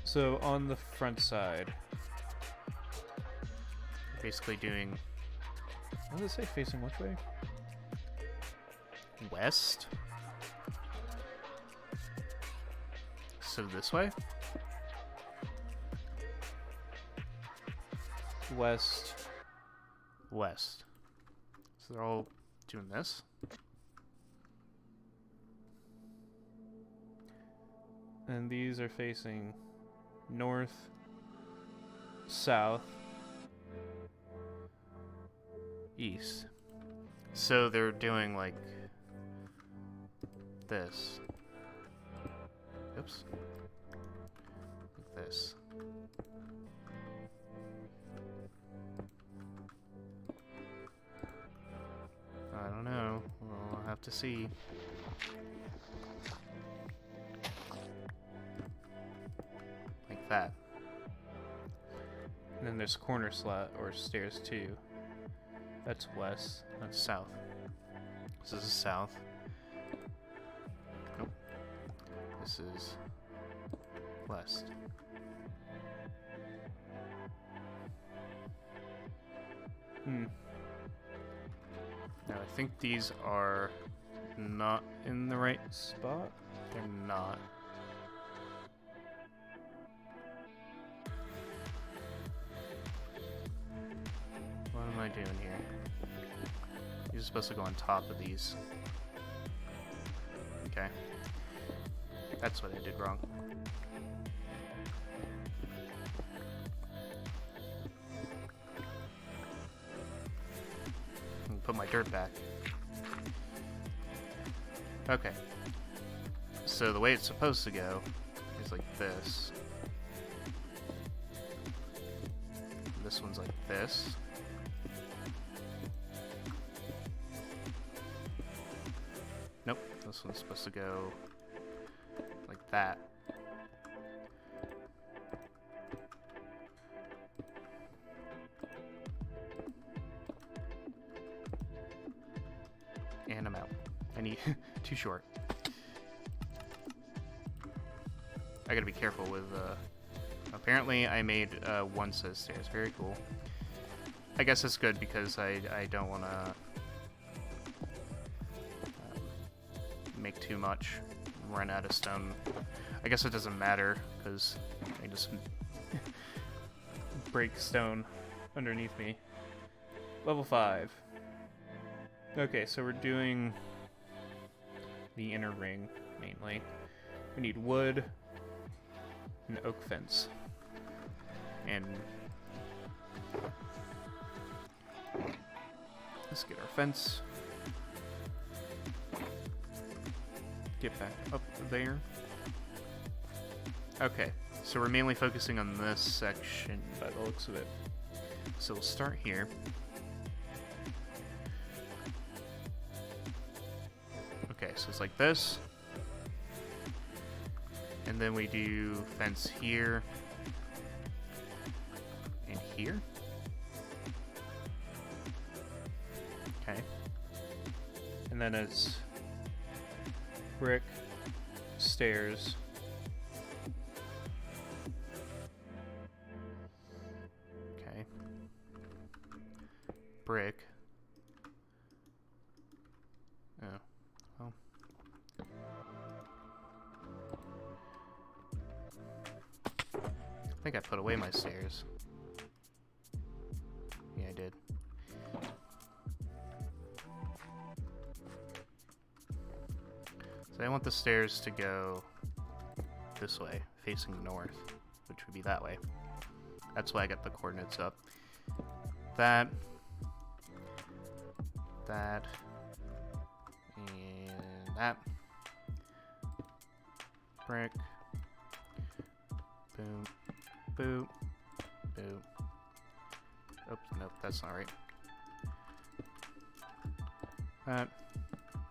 So on the front side, basically doing, what does it say, facing which way? West? So this way? West. West. So they're all doing this. And these are facing north, south, east. So they're doing like this. Oops. Like this. I don't know. We'll have to see. Like that. And then there's corner slot or stairs too. That's west. That's south. This is south. Nope. This is west. Now I think these are not in the right spot. They're not. What am I doing here? You're supposed to go on top of these. Okay. That's what I did wrong. Put my dirt back. Okay. So the way it's supposed to go is like this. This one's like this. Nope, this one's supposed to go like that. need too short. I gotta be careful with, apparently I made, one set of stairs. Very cool. I guess it's good because I don't want to make too much, run out of stone. I guess it doesn't matter because I just break stone underneath me. Level 5. Okay, so we're doing the inner ring mainly. We need wood, an oak fence, and let's get our fence. Get back up there. Okay, so we're mainly focusing on this section by the looks of it. So we'll start here. Okay, so it's like this. And then we do fence here. And here. Okay. And then it's brick, stairs. Okay. Brick. Oh. Well. I think I put away my stairs. Yeah, I did. So I want the stairs to go this way, facing north, which would be that way. That's why I got the coordinates up. That, and that. Brick. Boom. Boop. Boop. Oops, nope, that's not right.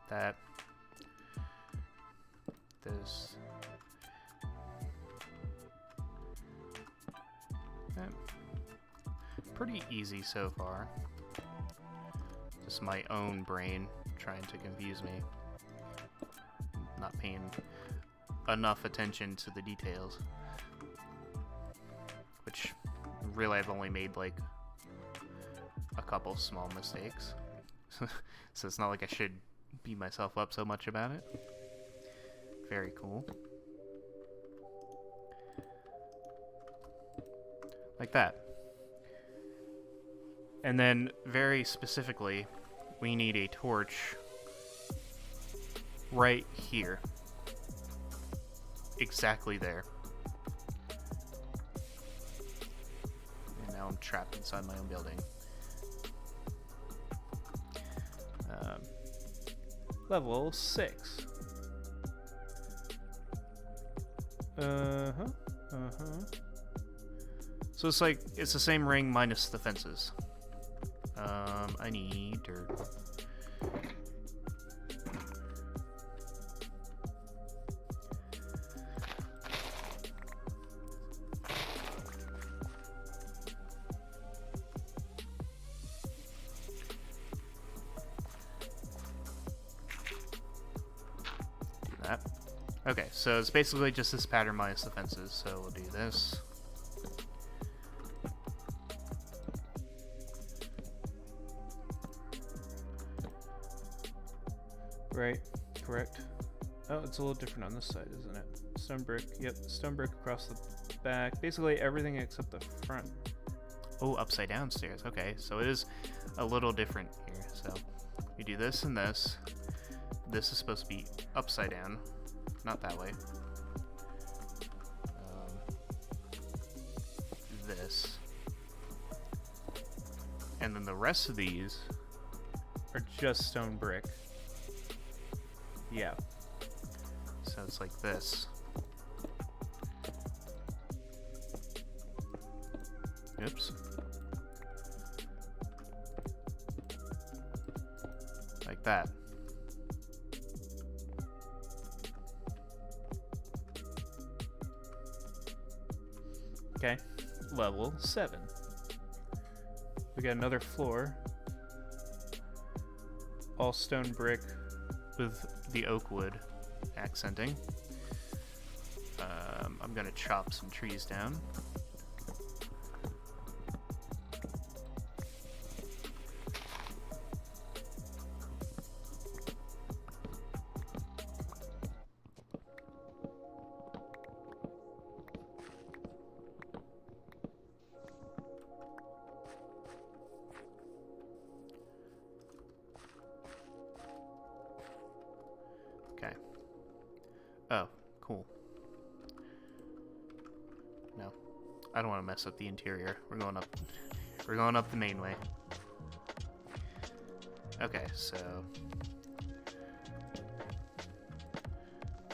That. This. That. Pretty easy so far. Just my own brain trying to confuse me. Not paying enough attention to the details. Which, really, I've only made, like, a couple small mistakes. So it's not like I should beat myself up so much about it. Very cool. Like that. And then, very specifically, we need a torch right here. Exactly there. And now I'm trapped inside my own building. Level 6. So it's like, it's the same ring minus the fences. I need dirt. Do that. Okay, so it's basically just this pattern minus the fences, so we'll do this. Right, correct. Oh, it's a little different on this side, isn't it? Stone brick, yep, stone brick across the back. Basically everything except the front. Oh, upside down stairs. Okay, so it is a little different here. So we do this and this. This is supposed to be upside down, not that way. This. And then the rest of these are just stone brick. Yeah. So it's like this. Oops. Like that. Okay. Level 7. We got another floor. All stone brick with the oak wood accenting. I'm gonna chop some trees down. Okay. Oh, cool. No, I don't want to mess up the interior. We're going up. We're going up the main way. Okay, so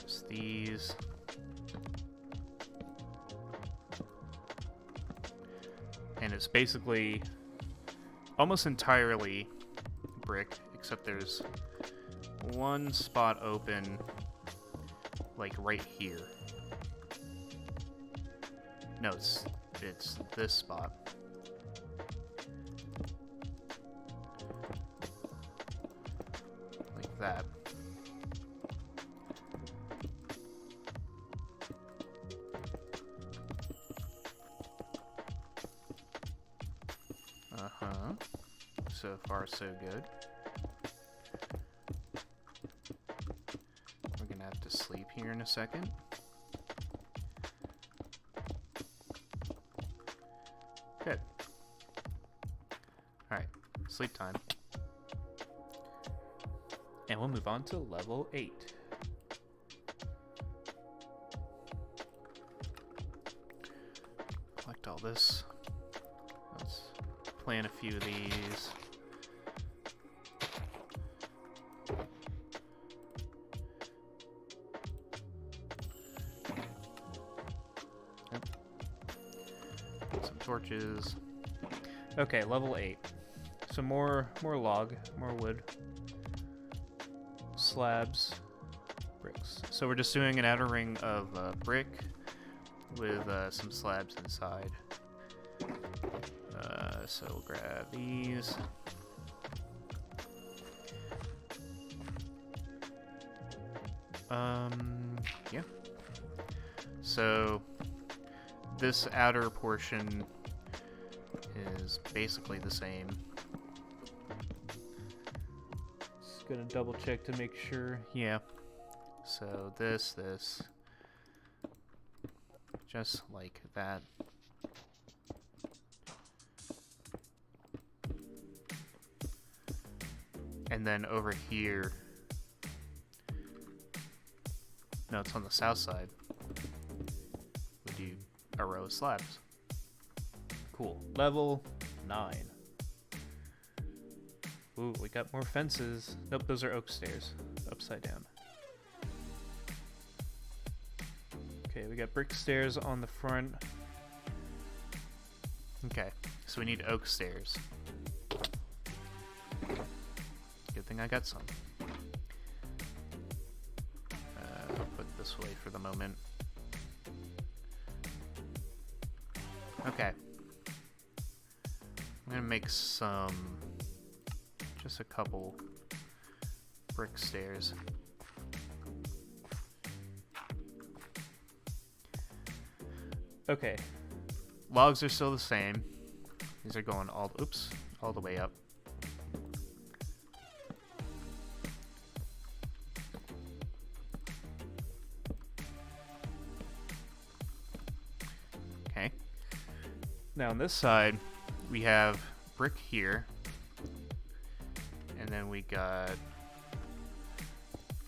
just these. And it's basically almost entirely brick, except there's one spot open, like right here. No, it's this spot. Like that. Uh-huh. So far, so good. We're gonna have to sleep here in a second. Good. Alright, sleep time. And we'll move on to level 8. Collect all this. Let's plant a few of these. Yep. Some torches. Okay, level 8. So more log, more wood. Slabs, bricks. So we're just doing an outer ring of brick with some slabs inside. So we'll grab these. Yeah. So this outer portion is basically the same. Just gonna double check to make sure. Yeah. So this, just like that. And then over here, no, it's on the south side, we do a row of slabs. Cool. Level 9. Ooh, we got more fences. Nope, those are oak stairs. Upside down. Okay, we got brick stairs on the front. Okay, so we need oak stairs. Good thing I got some. I'll put this way for the moment. Okay. I'm gonna make some, just a couple brick stairs. Okay. Logs are still the same. These are going all the way up. Okay. Now on this side, we have brick here. And then we got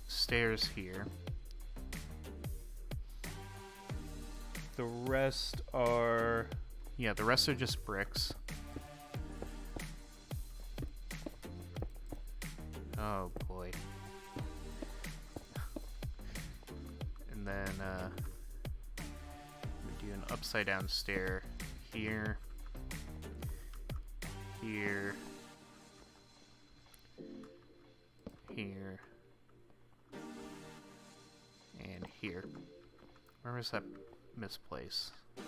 stairs here. The rest are... yeah, the rest are just bricks. Oh boy. And then we do an upside down stair here, here, here, and here. Where was that misplaced? Here.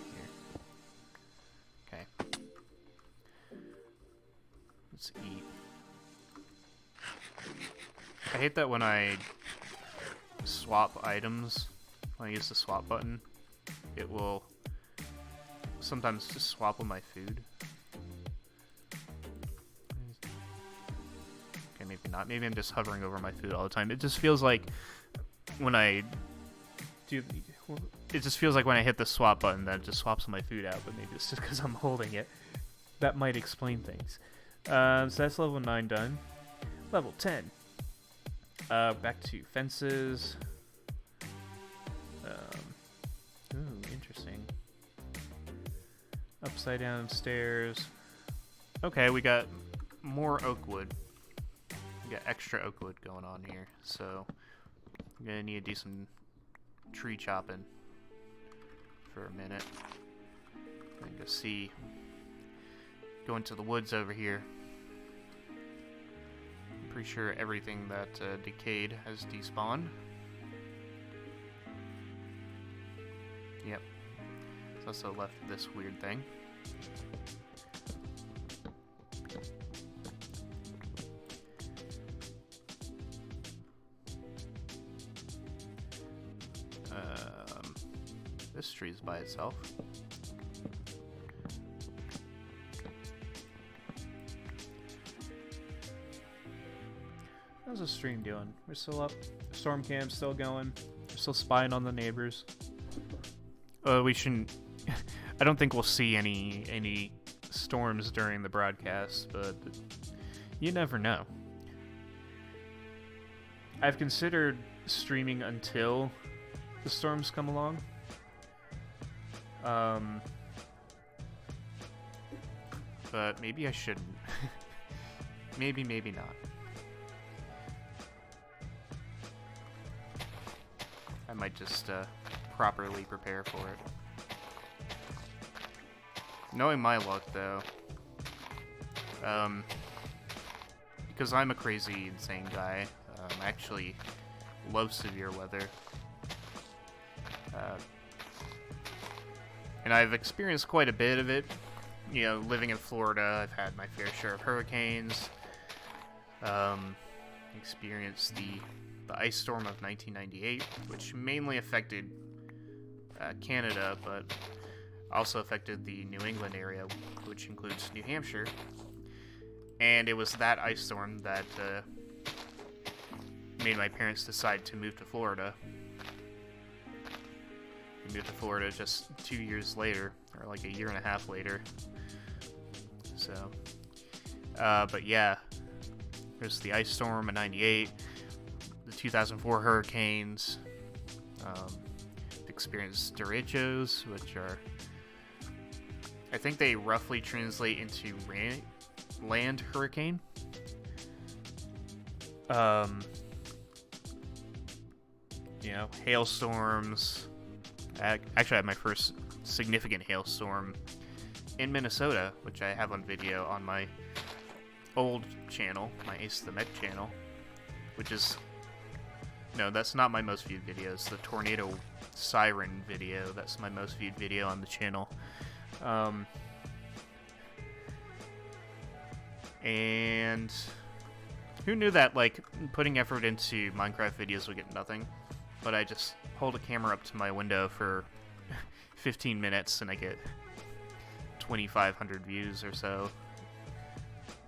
Okay. Let's eat. I hate that when I swap items, when I use the swap button, it will sometimes just swap with my food. Okay, maybe not. Maybe I'm just hovering over my food all the time. It just feels like when I do... It just feels like when I hit the swap button that it just swaps my food out, but maybe it's just because I'm holding it. That might explain things. So that's level 9 done. Level 10. Back to fences. Ooh, interesting. Upside down stairs. Okay, we got more oak wood. We got extra oak wood going on here, so I'm gonna need to do some tree chopping for a minute. And go see. Go into the woods over here. I'm pretty sure everything that decayed has despawned. Yep. It's also left this weird thing. This tree's by itself. How's the stream doing? We're still up. Storm cam's still going. We're still spying on the neighbors. We shouldn't... I don't think we'll see any storms during the broadcast, but you never know. I've considered streaming until the storms come along. But maybe I shouldn't. maybe not. I might just properly prepare for it. Knowing my luck, though, because I'm a crazy, insane guy, I actually love severe weather. And I've experienced quite a bit of it. You know, living in Florida, I've had my fair share of hurricanes. Experienced the ice storm of 1998, which mainly affected Canada, but also affected the New England area, which includes New Hampshire. And it was that ice storm that made my parents decide to move to Florida. We moved to Florida just 2 years later, or like a year and a half later. So, but yeah, there's the ice storm of 98, the 2004 hurricanes, experienced derechos, which are, I think they roughly translate into land hurricane. You know, hailstorms. Actually, I had my first significant hailstorm in Minnesota, which I have on video on my old channel, my Ace the Mech channel, which is, no, that's not my most viewed video. It's the tornado siren video. That's my most viewed video on the channel. And who knew that, like, putting effort into Minecraft videos would get nothing? But I just hold a camera up to my window for 15 minutes and I get 2,500 views or so.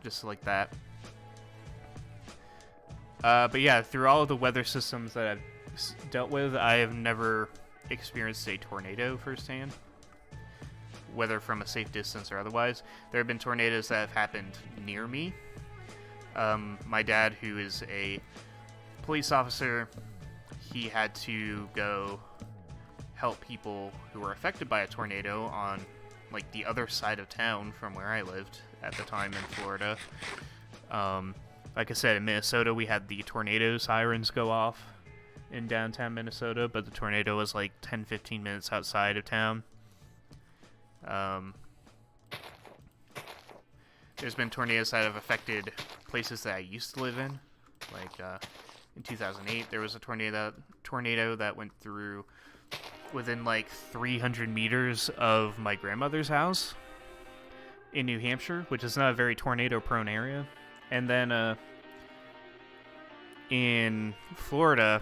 Just like that. But yeah, through all of the weather systems that I've dealt with, I have never experienced a tornado firsthand. Whether from a safe distance or otherwise. There have been tornadoes that have happened near me. My dad, who is a police officer, he had to go help people who were affected by a tornado on, like, the other side of town from where I lived at the time in Florida. Like I said, in Minnesota, we had the tornado sirens go off in downtown Minnesota, but the tornado was like 10-15 minutes outside of town. There's been tornadoes that have affected places that I used to live in. Like, in 2008, there was a tornado that went through within like 300 meters of my grandmother's house in New Hampshire, which is not a very tornado-prone area. And then in Florida,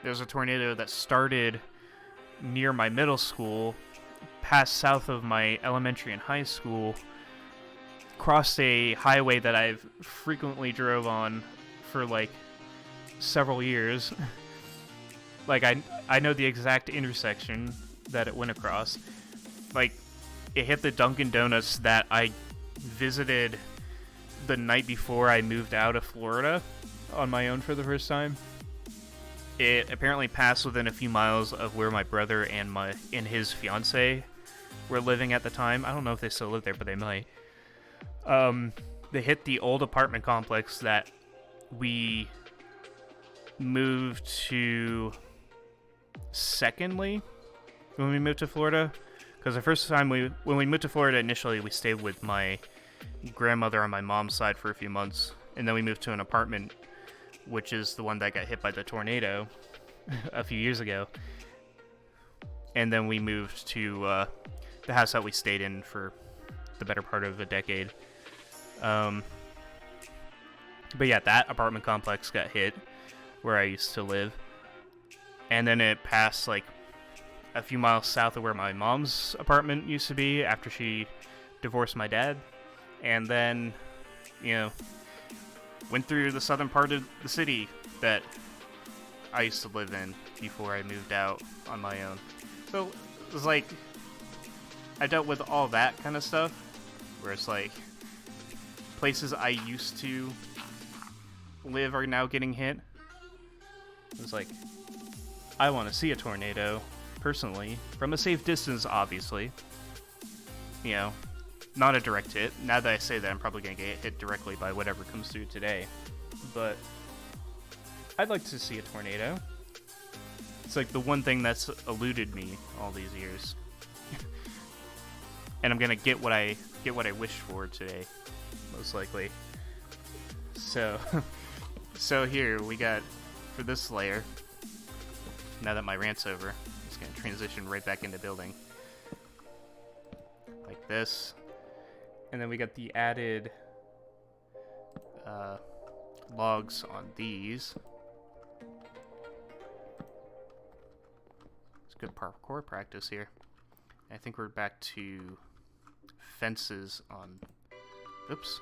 there was a tornado that started near my middle school, passed south of my elementary and high school, crossed a highway that I've frequently drove on for like several years. Like I know the exact intersection that it went across. Like it hit the Dunkin' Donuts that I visited the night before I moved out of Florida on my own for the first time. It apparently passed within a few miles of where my brother and his fiance were living at the time. I don't know if they still live there, but they might. They hit the old apartment complex that we moved to secondly when we moved to Florida. Because the first time when we moved to Florida initially, we stayed with my grandmother on my mom's side for a few months, and then we moved to an apartment, which is the one that got hit by the tornado a few years ago. And then we moved to the house that we stayed in for the better part of a decade. But yeah, that apartment complex got hit where I used to live. And then it passed like a few miles south of where my mom's apartment used to be after she divorced my dad. And then, you know, went through the southern part of the city that I used to live in before I moved out on my own. So it was like I dealt with all that kind of stuff, where it's like places I used to live are now getting hit. It's like I want to see a tornado personally from a safe distance, obviously. You know, not a direct hit. Now that I say that, I'm probably going to get hit directly by whatever comes through today. But I'd like to see a tornado. It's like the one thing that's eluded me all these years. And I'm going to get what I wish for today, most likely. So, so here we got, for this layer, now that my rant's over, I'm just going to transition right back into building. Like this. And then we got the added logs on these. It's good parkour practice here. I think we're back to fences on... Oops.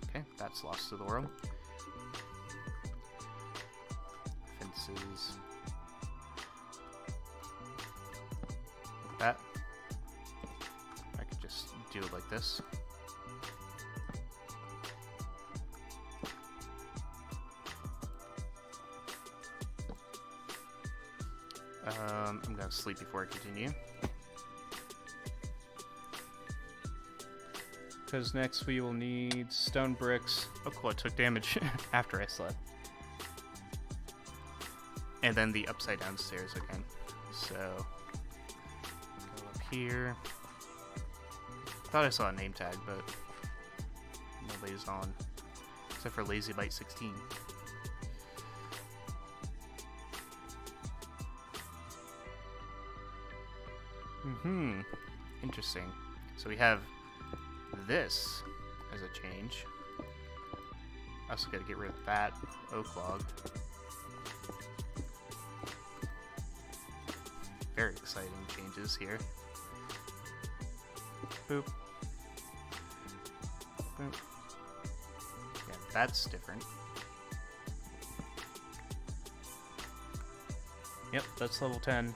Okay, that's lost to the world. Fences. Like that. I could just do it like this. I'm gonna sleep before I continue. Because next we will need stone bricks. Oh cool, I took damage after I slept. And then the upside down stairs again. So, go up here. Thought I saw a name tag, but nobody's on. Except for Lazy Bite 16. Interesting. So we have this as a change. I also gotta get rid of that oak log. Very exciting changes here. Boop. Boop. Yeah, that's different. Yep, that's level 10.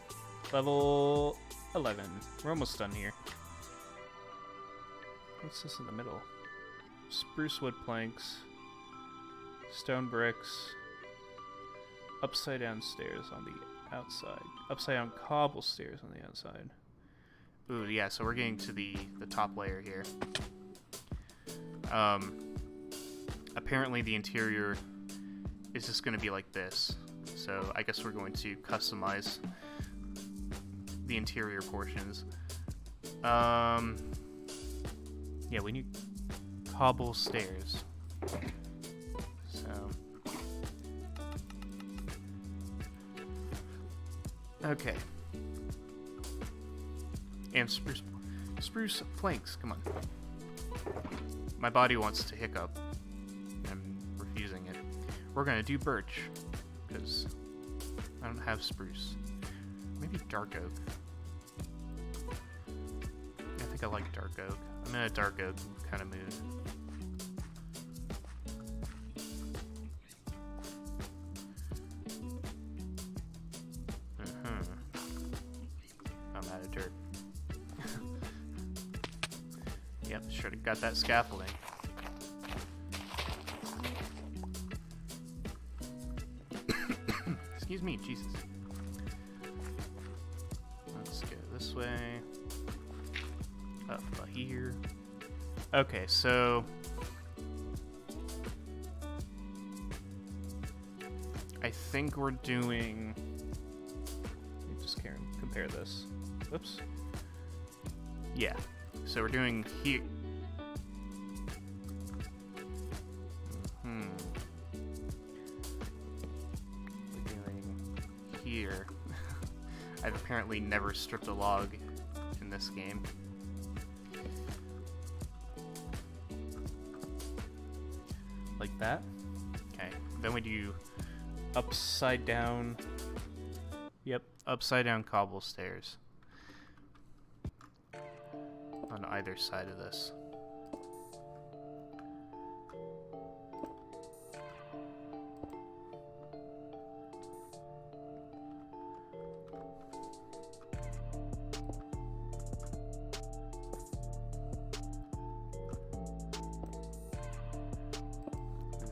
Level 11. We're almost done here. What's this in the middle? Spruce wood planks, stone bricks, upside down stairs on the outside, upside down cobble stairs on the outside. Ooh, yeah, so we're getting to the top layer here. Apparently the interior is just going to be like this. So I guess we're going to customize the interior portions. Yeah, we need cobble stairs. So, okay. And spruce planks. Come on. My body wants to hiccup. we're gonna do birch, because I don't have spruce. Maybe dark oak. I think I like dark oak. I'm in a dark oak kind of mood. I'm out of dirt. Yep, should have got that scaffolding. Excuse me, Jesus. Let's go this way. Up here. Okay, so I think we're doing. Let me just compare this. Oops. Yeah. So we're doing here. We're doing here. I've apparently never stripped a log in this game. Like that. Okay. Then we do upside down. Yep, upside down cobble stairs on either side of this.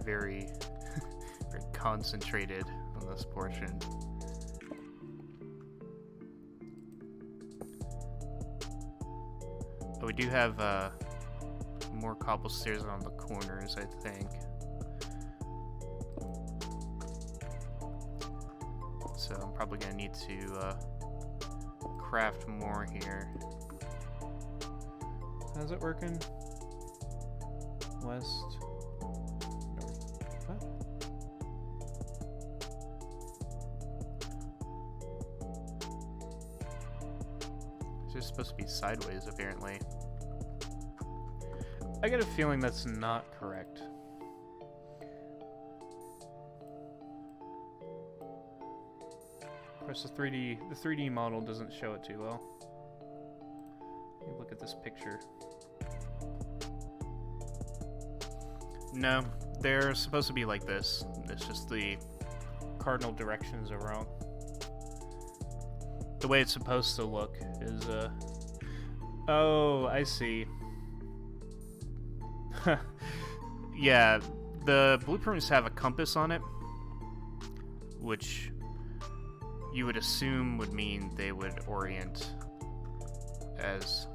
Very, very concentrated on this portion. But we do have more cobble stairs on the corners, I think. So I'm probably gonna need to craft more here. How's it working? West. It's supposed to be sideways, apparently. I get a feeling that's not correct. Of course, the 3D model doesn't show it too well. You look at this picture. No, they're supposed to be like this. It's just the cardinal directions are wrong. The way it's supposed to look is, oh, I see. Yeah, the blueprints have a compass on it, which you would assume would mean they would orient as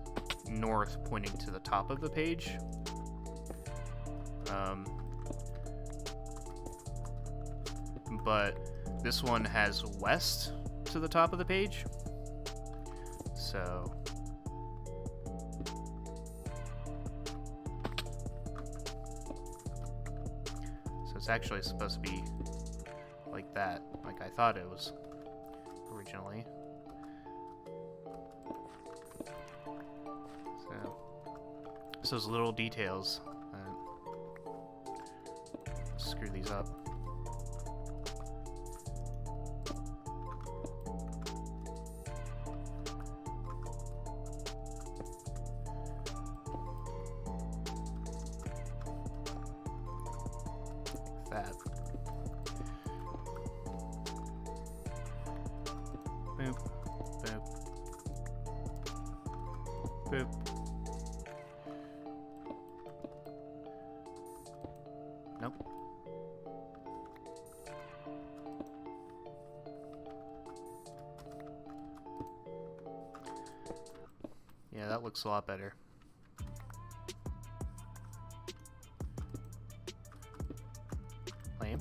north, pointing to the top of the page. But this one has west to the top of the page. So it's actually supposed to be like that, like I thought it was originally. So it's those little details that screw these up. That. Boop, boop, boop. Nope. Yeah, that looks a lot better. Lame.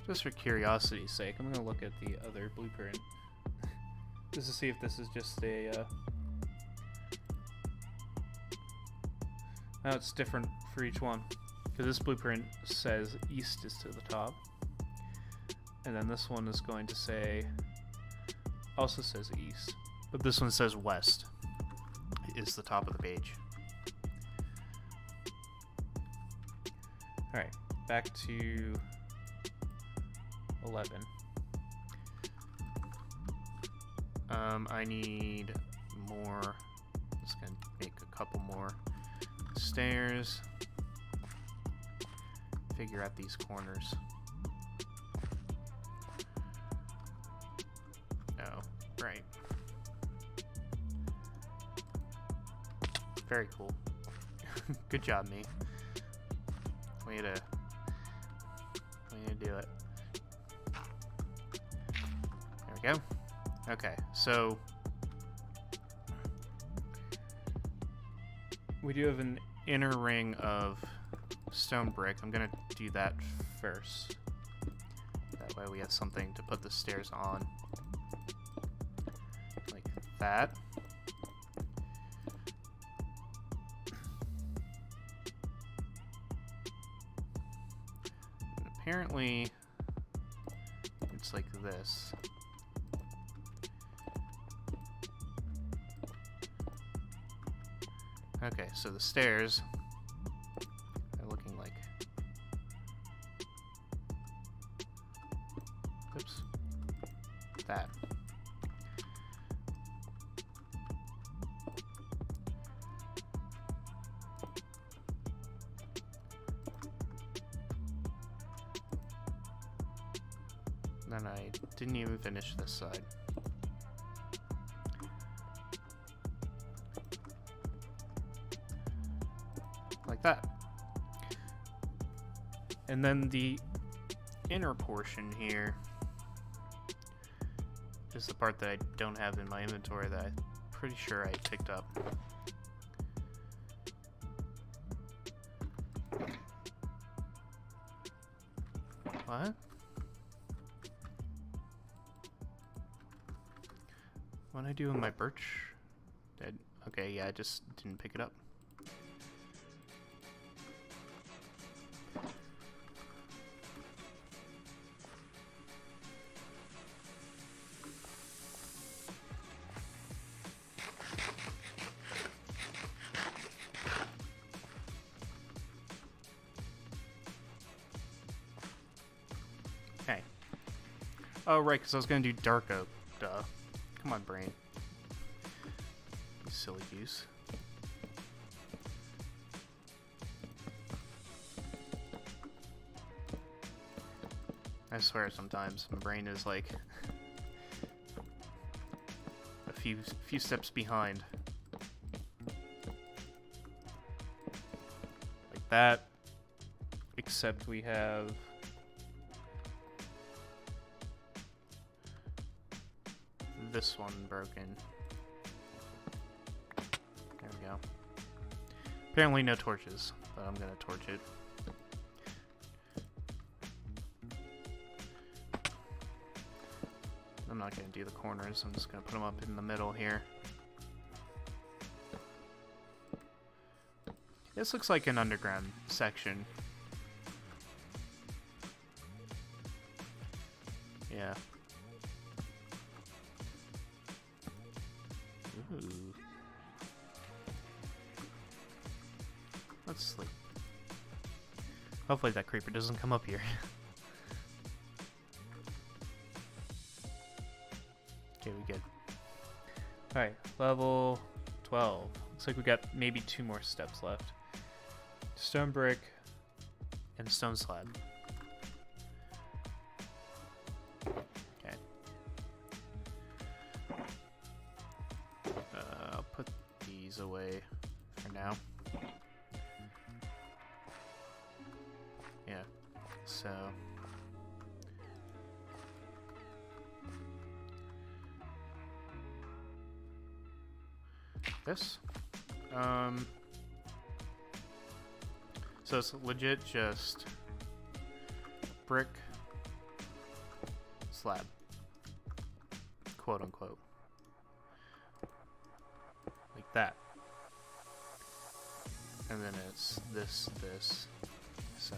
Just for curiosity's sake, I'm gonna look at the other blueprint just to see if this is just a oh, it's different for each one. Because this blueprint says east is to the top. And then this one is going to say, also says east. But this one says west is the top of the page. Alright, back to 11. I need more. Just gonna make a couple more stairs. Figure out these corners. Oh, right. Very cool. Good job, me. Way to do it. There we go. Okay, so we do have an inner ring of stone brick. I'm gonna do that first. That way we have something to put the stairs on. Like that. And apparently it's like this. Okay, so the stairs are looking like... Oops. That. Then I didn't even finish this side. Like that. And then the inner portion here is the part that I don't have in my inventory that I'm pretty sure I picked up. What? What did I do with my birch? Okay, yeah, I just didn't pick it up. Okay. Oh, right, because I was going to do dark oak. Duh. Come on, brain. You silly goose. I swear sometimes my brain is like a few steps behind. Like that. Except we have this one broken. There we go. Apparently no torches, but I'm gonna torch it. I'm not gonna do the corners, I'm just gonna put them up in the middle here. This looks like an underground section. Yeah. Ooh. Let's sleep. Hopefully that creeper doesn't come up here. Okay, we good. Alright, level 12. Looks like we got maybe 2 more steps left. Stone brick. And stone slab. Okay. I'll put these away for now. Yeah, so... this. So it's legit just brick slab, quote unquote, like that. And then it's this, So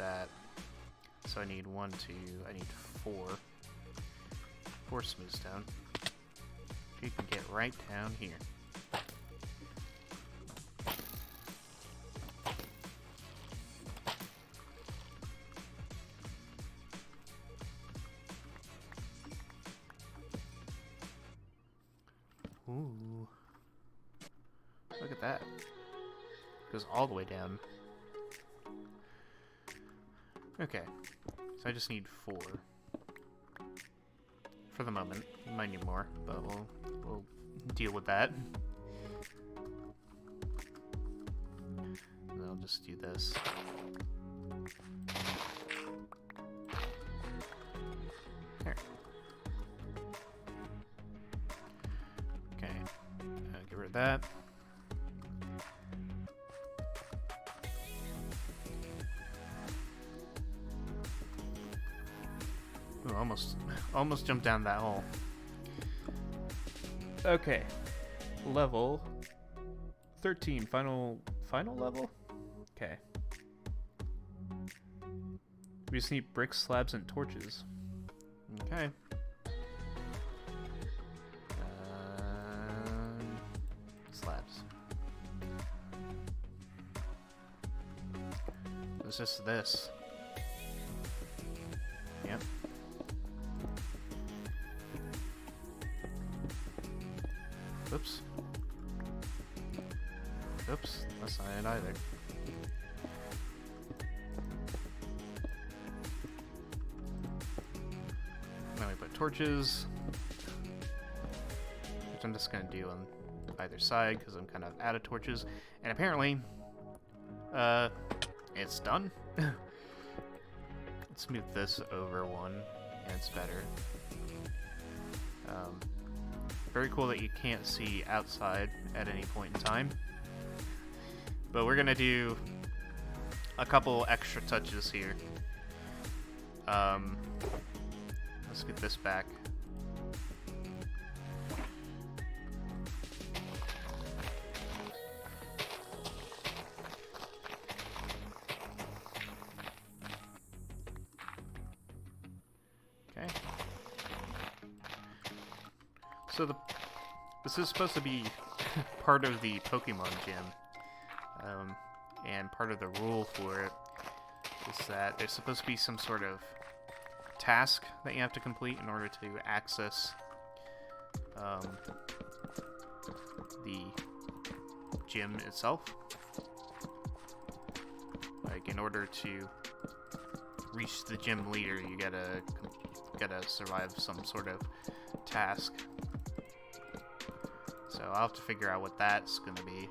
that. So I need 1, 2, I need 4. 4 smooth stone. You can get right down here. Ooh. Look at that. Goes all the way down. Okay. So I just need 4. For the moment. We might need more, but we'll deal with that. And I'll just do this. There. Okay. Get rid of that. Ooh, almost jumped down that hole. Okay. Level 13. Final level? Okay. We just need bricks, slabs, and torches. Okay. Slabs. It's just this. Yep. Oops. Oops, that's not it either. Now we put torches, which I'm just going to do on either side because I'm kind of out of torches. And apparently, it's done. Let's move this over one, and it's better. Very cool that you can't see outside at any point in time. But we're gonna do a couple extra touches here. Let's get this back. Okay. So this is supposed to be part of the Pokemon Gym. And part of the rule for it is that there's supposed to be some sort of task that you have to complete in order to access the gym itself. Like, in order to reach the gym leader, you gotta survive some sort of task. So I'll have to figure out what that's gonna be.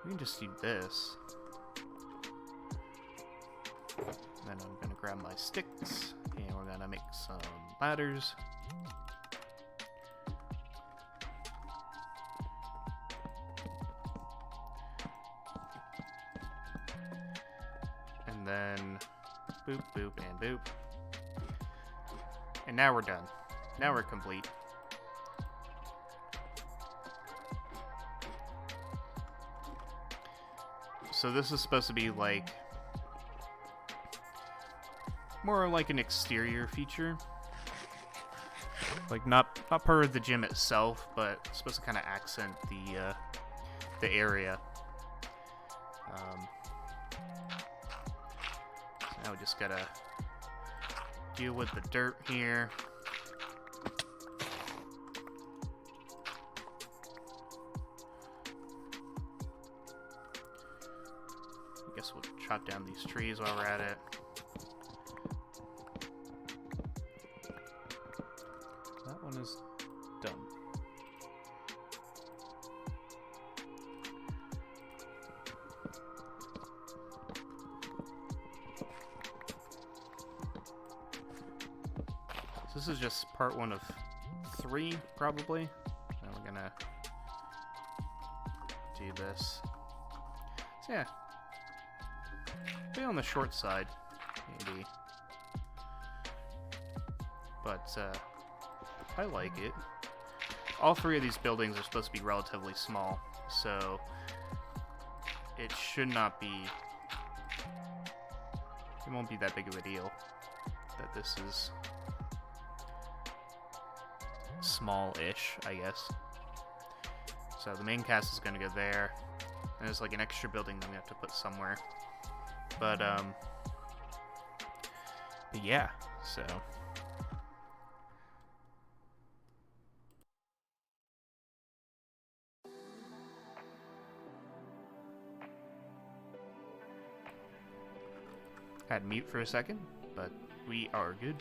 We can just do this. Then I'm gonna grab my sticks, and we're gonna make some ladders. And then boop, boop, and boop. And now we're done. Now we're complete. So this is supposed to be like more like an exterior feature, like not part of the gym itself, but it's supposed to kind of accent the area. So now we just gotta deal with the dirt here. I guess we'll chop down these trees while we're at it. That one is done. So this is just part 1 of 3, probably. gonna do this. So yeah, be on the short side, maybe. But I like it. All three of these buildings are supposed to be relatively small, so it should not be. It won't be that big of a deal that this is small-ish, I guess. So the main cast is gonna go there, and there's like an extra building that we have to put somewhere. But yeah, so. Had mute for a second, but we are good.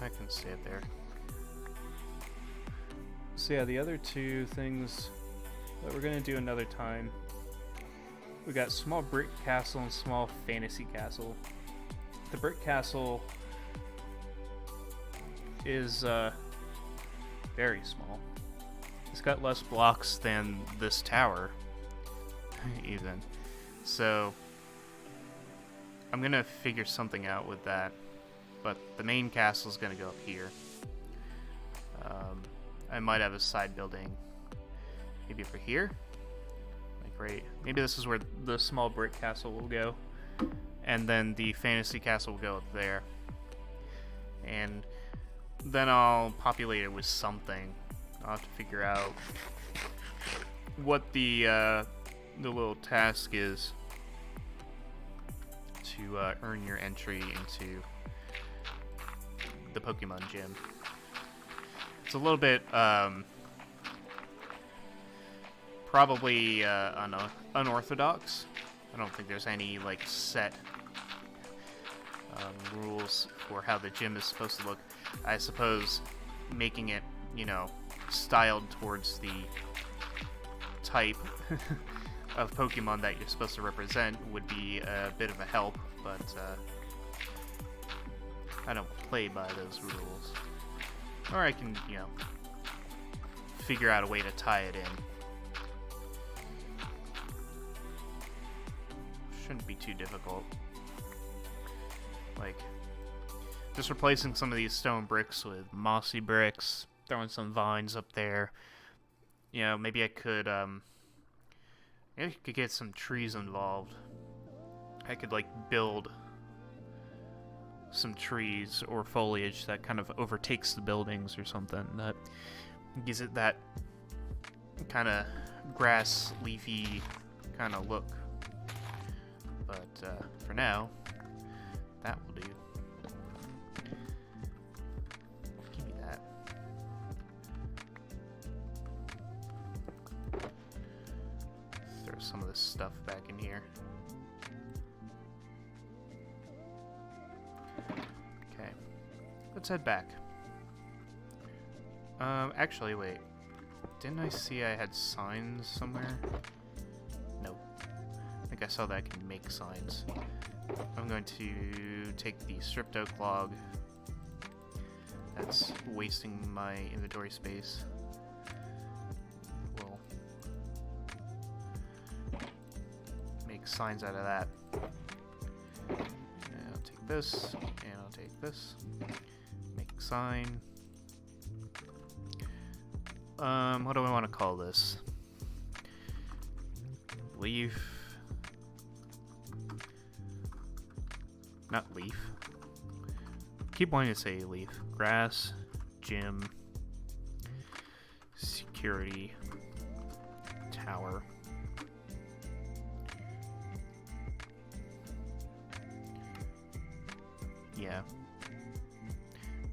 I can stay up there. So yeah, the other two things that we're gonna do another time. We got small brick castle and small fantasy castle. The brick castle is very small. It's got less blocks than this tower, even. So I'm gonna figure something out with that. But the main castle is gonna go up here. I might have a side building, maybe over here. Like right. Maybe this is where The small brick castle will go. and then the fantasy castle will go up there. And then I'll populate it with something. I'll have to figure out what the little task is to earn your entry into the Pokemon gym. It's a little bit probably unorthodox. I don't think there's any like set rules for how the gym is supposed to look. I suppose making it, you know, styled towards the type of Pokemon that you're supposed to represent would be a bit of a help, but I don't play by those rules. Or I can, you know, figure out a way to tie it in. Shouldn't be too difficult. Like, just replacing some of these stone bricks with mossy bricks, throwing some vines up there. You know, maybe I could get some trees involved. I could like build some trees or foliage that kind of overtakes the buildings or something that gives it that kind of grass leafy kind of look. But for now, that will do. Give me that. Throw some of this stuff back in here. Okay, let's head back. Actually, wait. Didn't I see I had signs somewhere? Nope. I think I saw that I can make signs. I'm going to take the stripped oak log. That's wasting my inventory space. We'll make signs out of that. And I'll take this, and I'll take this. Make sign. What do I want to call this? Leaf. Not leaf. Keep wanting to say leaf. Grass, gym, security, tower. Yeah.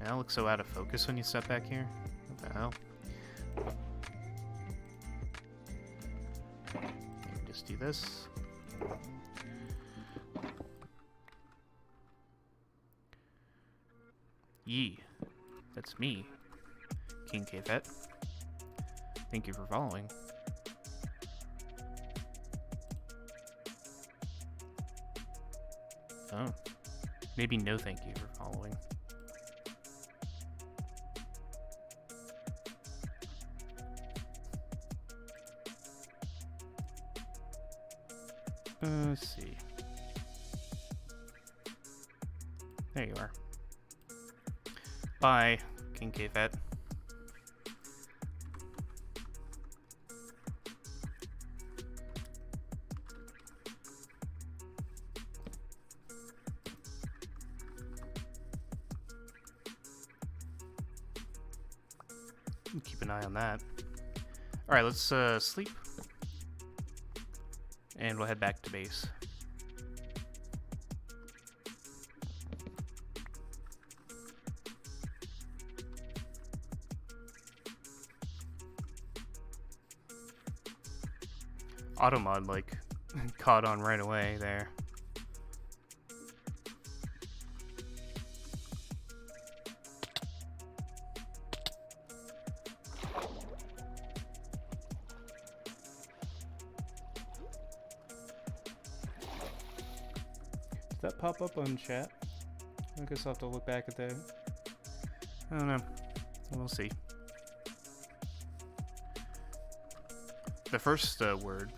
Now it looks so out of focus when you step back here. What the hell? Maybe just do this. Yee, that's me, King K-Fet. Thank you for following. Oh. Maybe no thank you for following. Let's see. There you are. Bye, King K-Fat. Keep an eye on that. Alright, let's sleep. And we'll head back to base. Automod, like, caught on right away there. Did that pop up on chat? I guess I'll have to look back at that. I don't know. We'll see. The first word.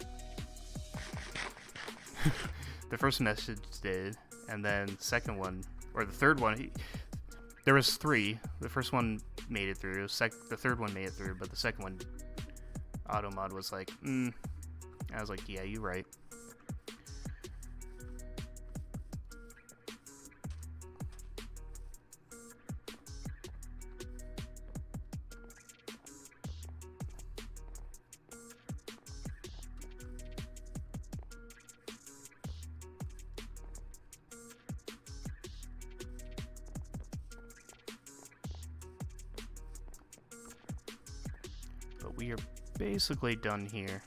The first message did, and then the second one, or the third one, there was 3. The first one made it through, the third one made it through, but the second one, Automod was like, I was like, yeah, you're right. But we are basically done here.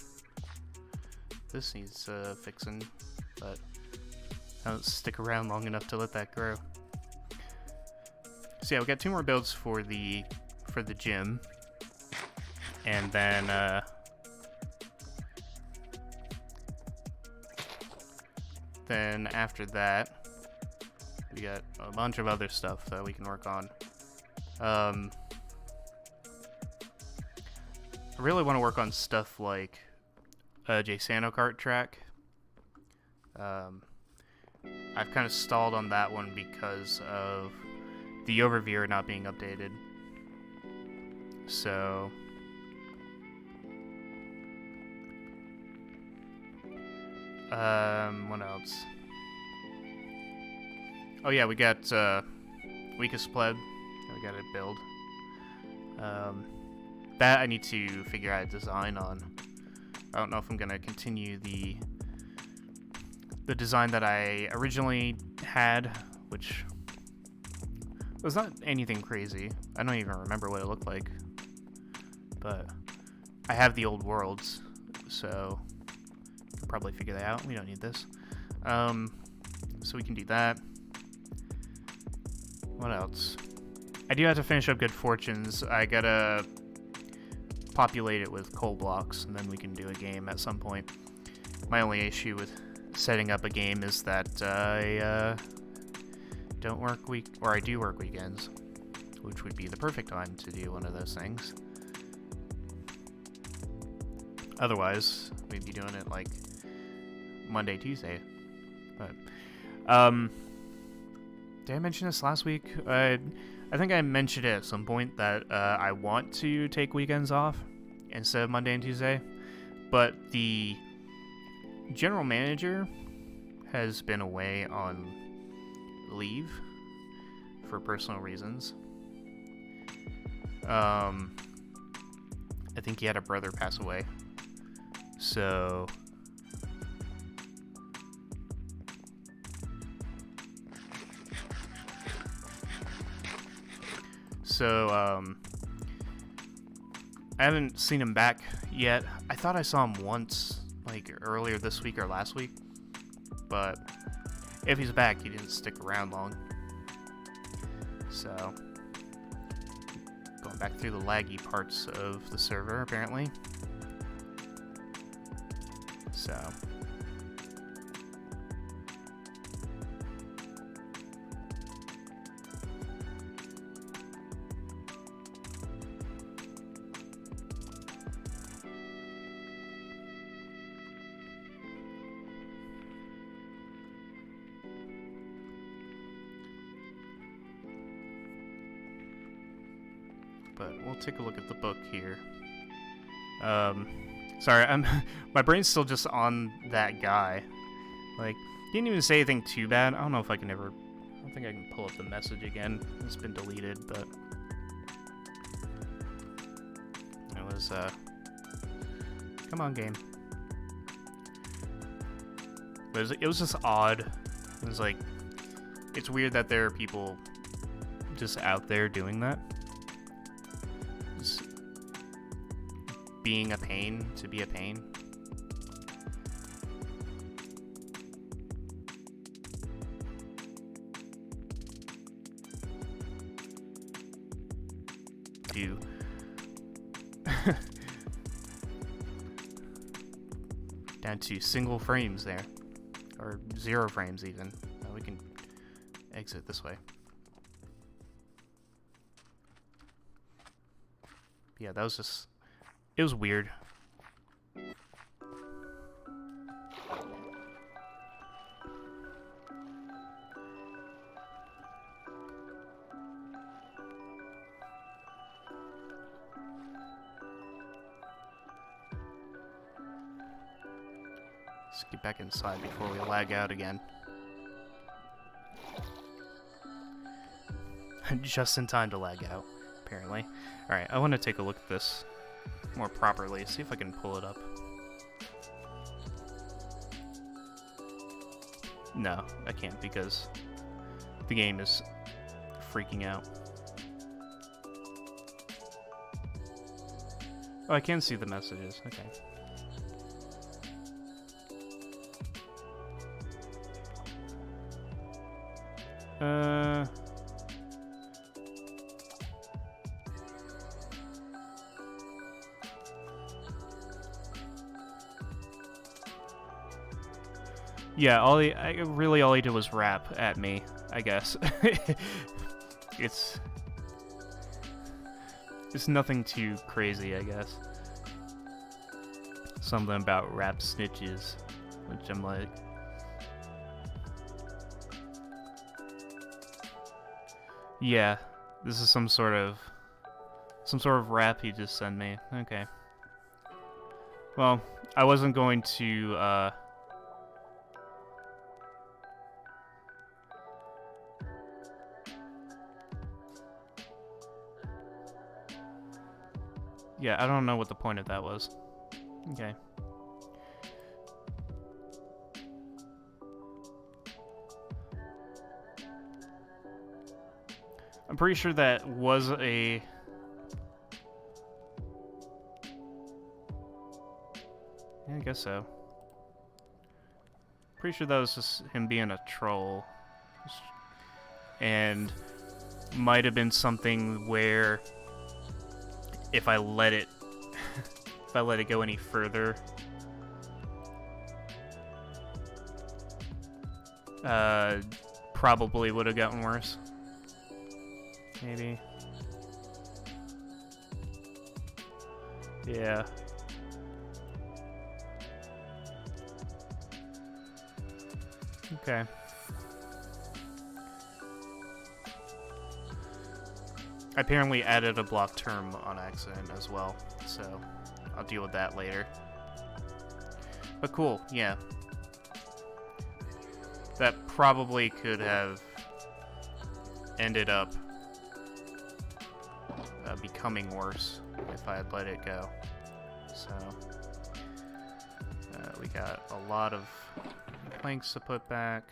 This needs fixing, but I don't stick around long enough to let that grow. So yeah, we got 2 more builds for the gym, and then after that, we got a bunch of other stuff that we can work on. I really want to work on stuff like Jsano kart track. I've kind of stalled on that one because of the overviewer not being updated. So what else? Oh yeah, we got Weakest Pleb. We got to build. That I need to figure out a design on. I don't know if I'm gonna continue the design that I originally had, which was not anything crazy. I don't even remember what it looked like, but I have the old worlds, so I can probably figure that out. We don't need this, so we can do that. What else? I do have to finish up Good Fortunes. I gotta populate it with coal blocks, and then we can do a game at some point. My only issue with setting up a game is that I don't work I do work weekends, which would be the perfect time to do one of those things. Otherwise, we'd be doing it like Monday, Tuesday. But did I mention this last week? I think I mentioned it at some point that I want to take weekends off instead of Monday and Tuesday, but the general manager has been away on leave for personal reasons. I think he had a brother pass away, so I haven't seen him back yet. I thought I saw him once, like earlier this week or last week, but if he's back, he didn't stick around long. So, going back through the laggy parts of the server, apparently. So, but we'll take a look at the book here. Sorry, my brain's still just on that guy. Like, didn't even say anything too bad. I don't know if I can ever... I don't think I can pull up the message again. It's been deleted, but... It was, Come on, game. But it was just odd. It was like... It's weird that there are people just out there doing that. Just being a pain to be a pain. Do down to single frames there, or 0 frames even. We can exit this way. Yeah, that was just... It was weird. Let's get back inside before we lag out again. Just in time to lag out, apparently. Alright, I want to take a look at this more properly, see if I can pull it up. No, I can't because the game is freaking out. Oh, I can see the messages, okay. Yeah, all he did was rap at me, I guess. It's nothing too crazy, I guess. Something about rap snitches, which I'm like... Yeah, this is some sort of rap he just sent me. Okay. Well, I wasn't going to, Yeah, I don't know what the point of that was. Okay. I'm pretty sure that was a... Yeah, I guess so. Pretty sure that was just him being a troll. And might have been something where if I let it go any further, probably would have gotten worse. Maybe. Yeah. Okay. I apparently added a block term on accident as well, so I'll deal with that later. But cool, yeah. That probably could have ended up becoming worse if I had let it go. So, we got a lot of planks to put back.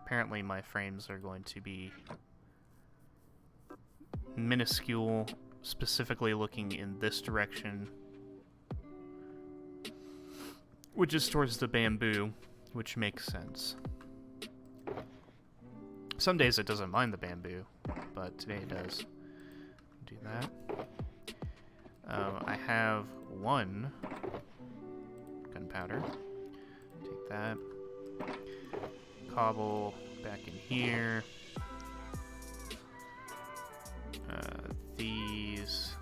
Apparently my frames are going to be minuscule, specifically looking in this direction, which is towards the bamboo, which makes sense. Some days it doesn't mind the bamboo, but today it does. Do that. I have 1 gunpowder. Take that. Cobble back in here. These.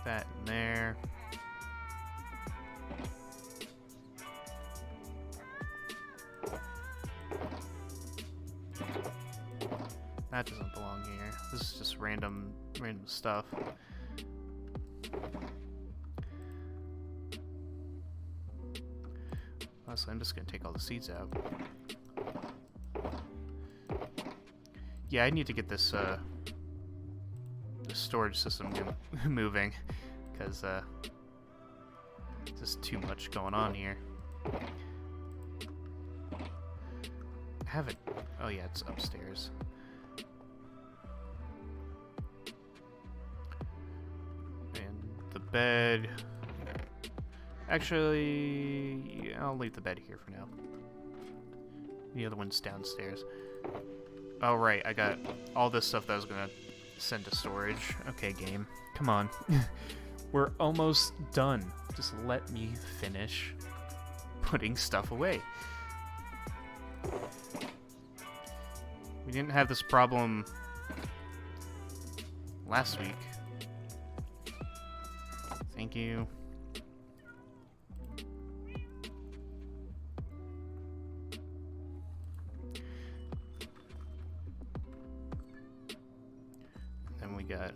That in there. That doesn't belong here. This is just random stuff. Honestly, I'm just gonna take all the seeds out. Yeah, I need to get this the storage system moving, because there's just too much going on here. I have it. Oh yeah, it's upstairs. And the bed. Actually, yeah, I'll leave the bed here for now. The other one's downstairs. Oh right, I got all this stuff that I was gonna send to storage. Okay, game. Come on. We're almost done. Just let me finish putting stuff away. We didn't have this problem last week. Thank you. Then we got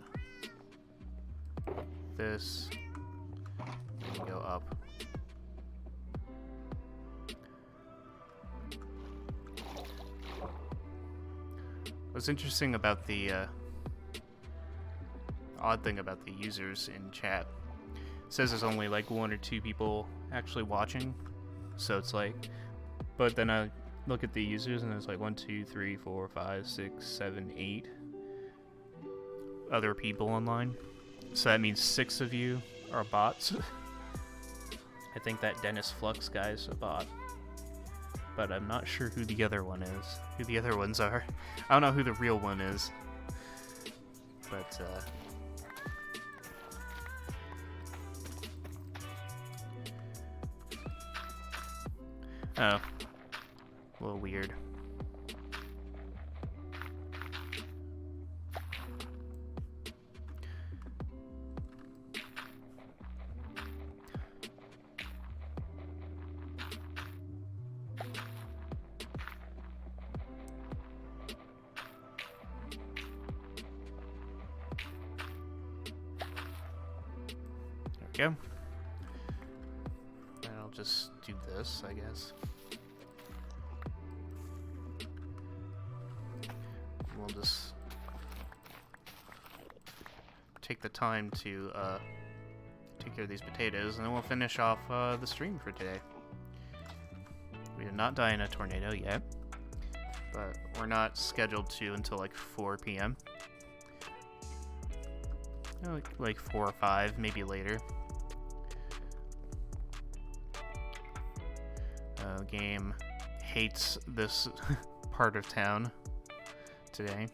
this. And we go up. What's interesting about the odd thing about the users in chat, it says there's only like 1 or 2 people actually watching, so it's like, but then I look at the users and there's like 1, 2, 3, 4, 5, 6, 7, 8 other people online, so that means 6 of you are bots. I think that Dennis Flux guy's a bot, but I'm not sure who the other one is. Who the other ones are. I don't know who the real one is. But, oh. A little weird. Go. And I'll just do this, I guess. We'll just take the time to take care of these potatoes, and then we'll finish off the stream for today. We did not die in a tornado yet, but we're not scheduled to until like 4 p.m. Like 4 or 5, maybe later. Game hates this part of town today.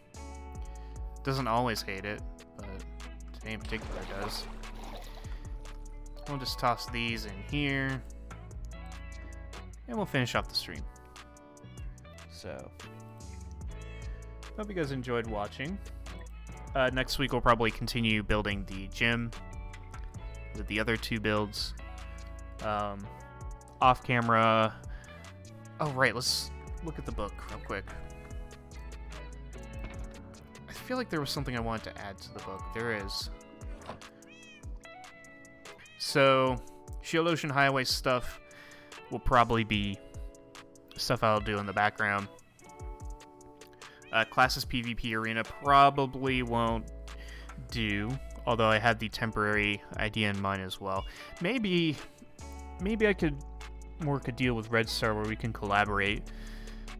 Doesn't always hate it, but today in particular does. We'll just toss these in here, and we'll finish off the stream. So, hope you guys enjoyed watching. Next week we'll probably continue building the gym with the other 2 builds. Off camera. Oh right, let's look at the book real quick. I feel like there was something I wanted to add to the book. There is. So, Shield Ocean Highway stuff will probably be stuff I'll do in the background. Classes PvP Arena probably won't do, although I had the temporary idea in mind as well. Maybe I could work a deal with Red Star where we can collaborate,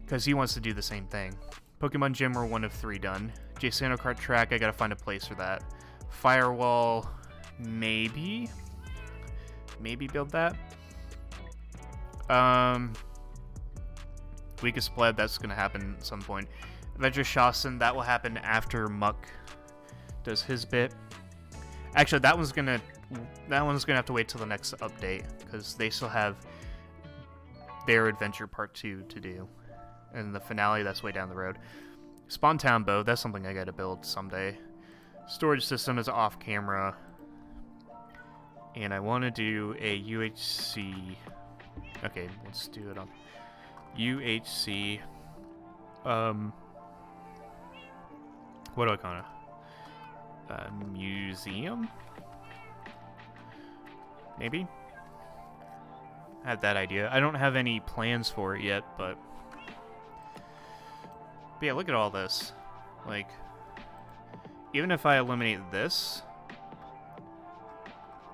because he wants to do the same thing. Pokemon Gym, we're 1 of 3 done. Jasano Kart Track, I gotta find a place for that. Firewall, maybe build that. Week of Spled, that's gonna happen at some point. Adventure Shasen, that will happen after Muck does his bit. Actually, that one's gonna have to wait till the next update, because they still have their Adventure Part 2 to do. And the finale, that's way down the road. Spawn Town Bow, that's something I gotta build someday. Storage system is off camera. And I want to do a UHC. Okay, let's do it on UHC. what do I call it? Museum? Maybe? I had that idea. I don't have any plans for it yet, but yeah, look at all this. Like, even if I eliminate this,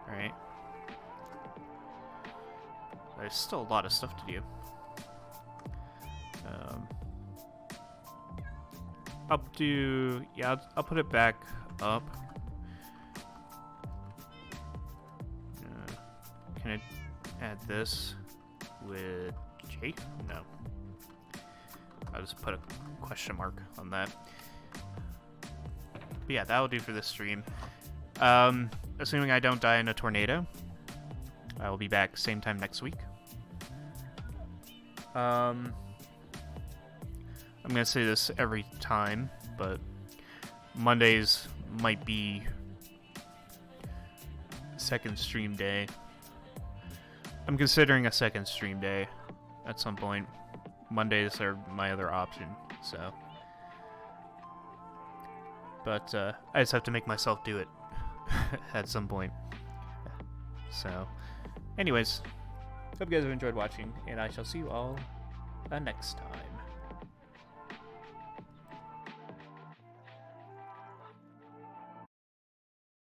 right? There's still a lot of stuff to do. I'll put it back up. Can I add this with J? No. I'll just put a question mark on that. But yeah, that'll do for this stream. Assuming I don't die in a tornado, I will be back same time next week. I'm gonna say this every time, but Mondays might be second stream day. I'm considering a second stream day at some point. Mondays are my other option, so. But I just have to make myself do it at some point. So, anyways, hope you guys have enjoyed watching, and I shall see you all next time.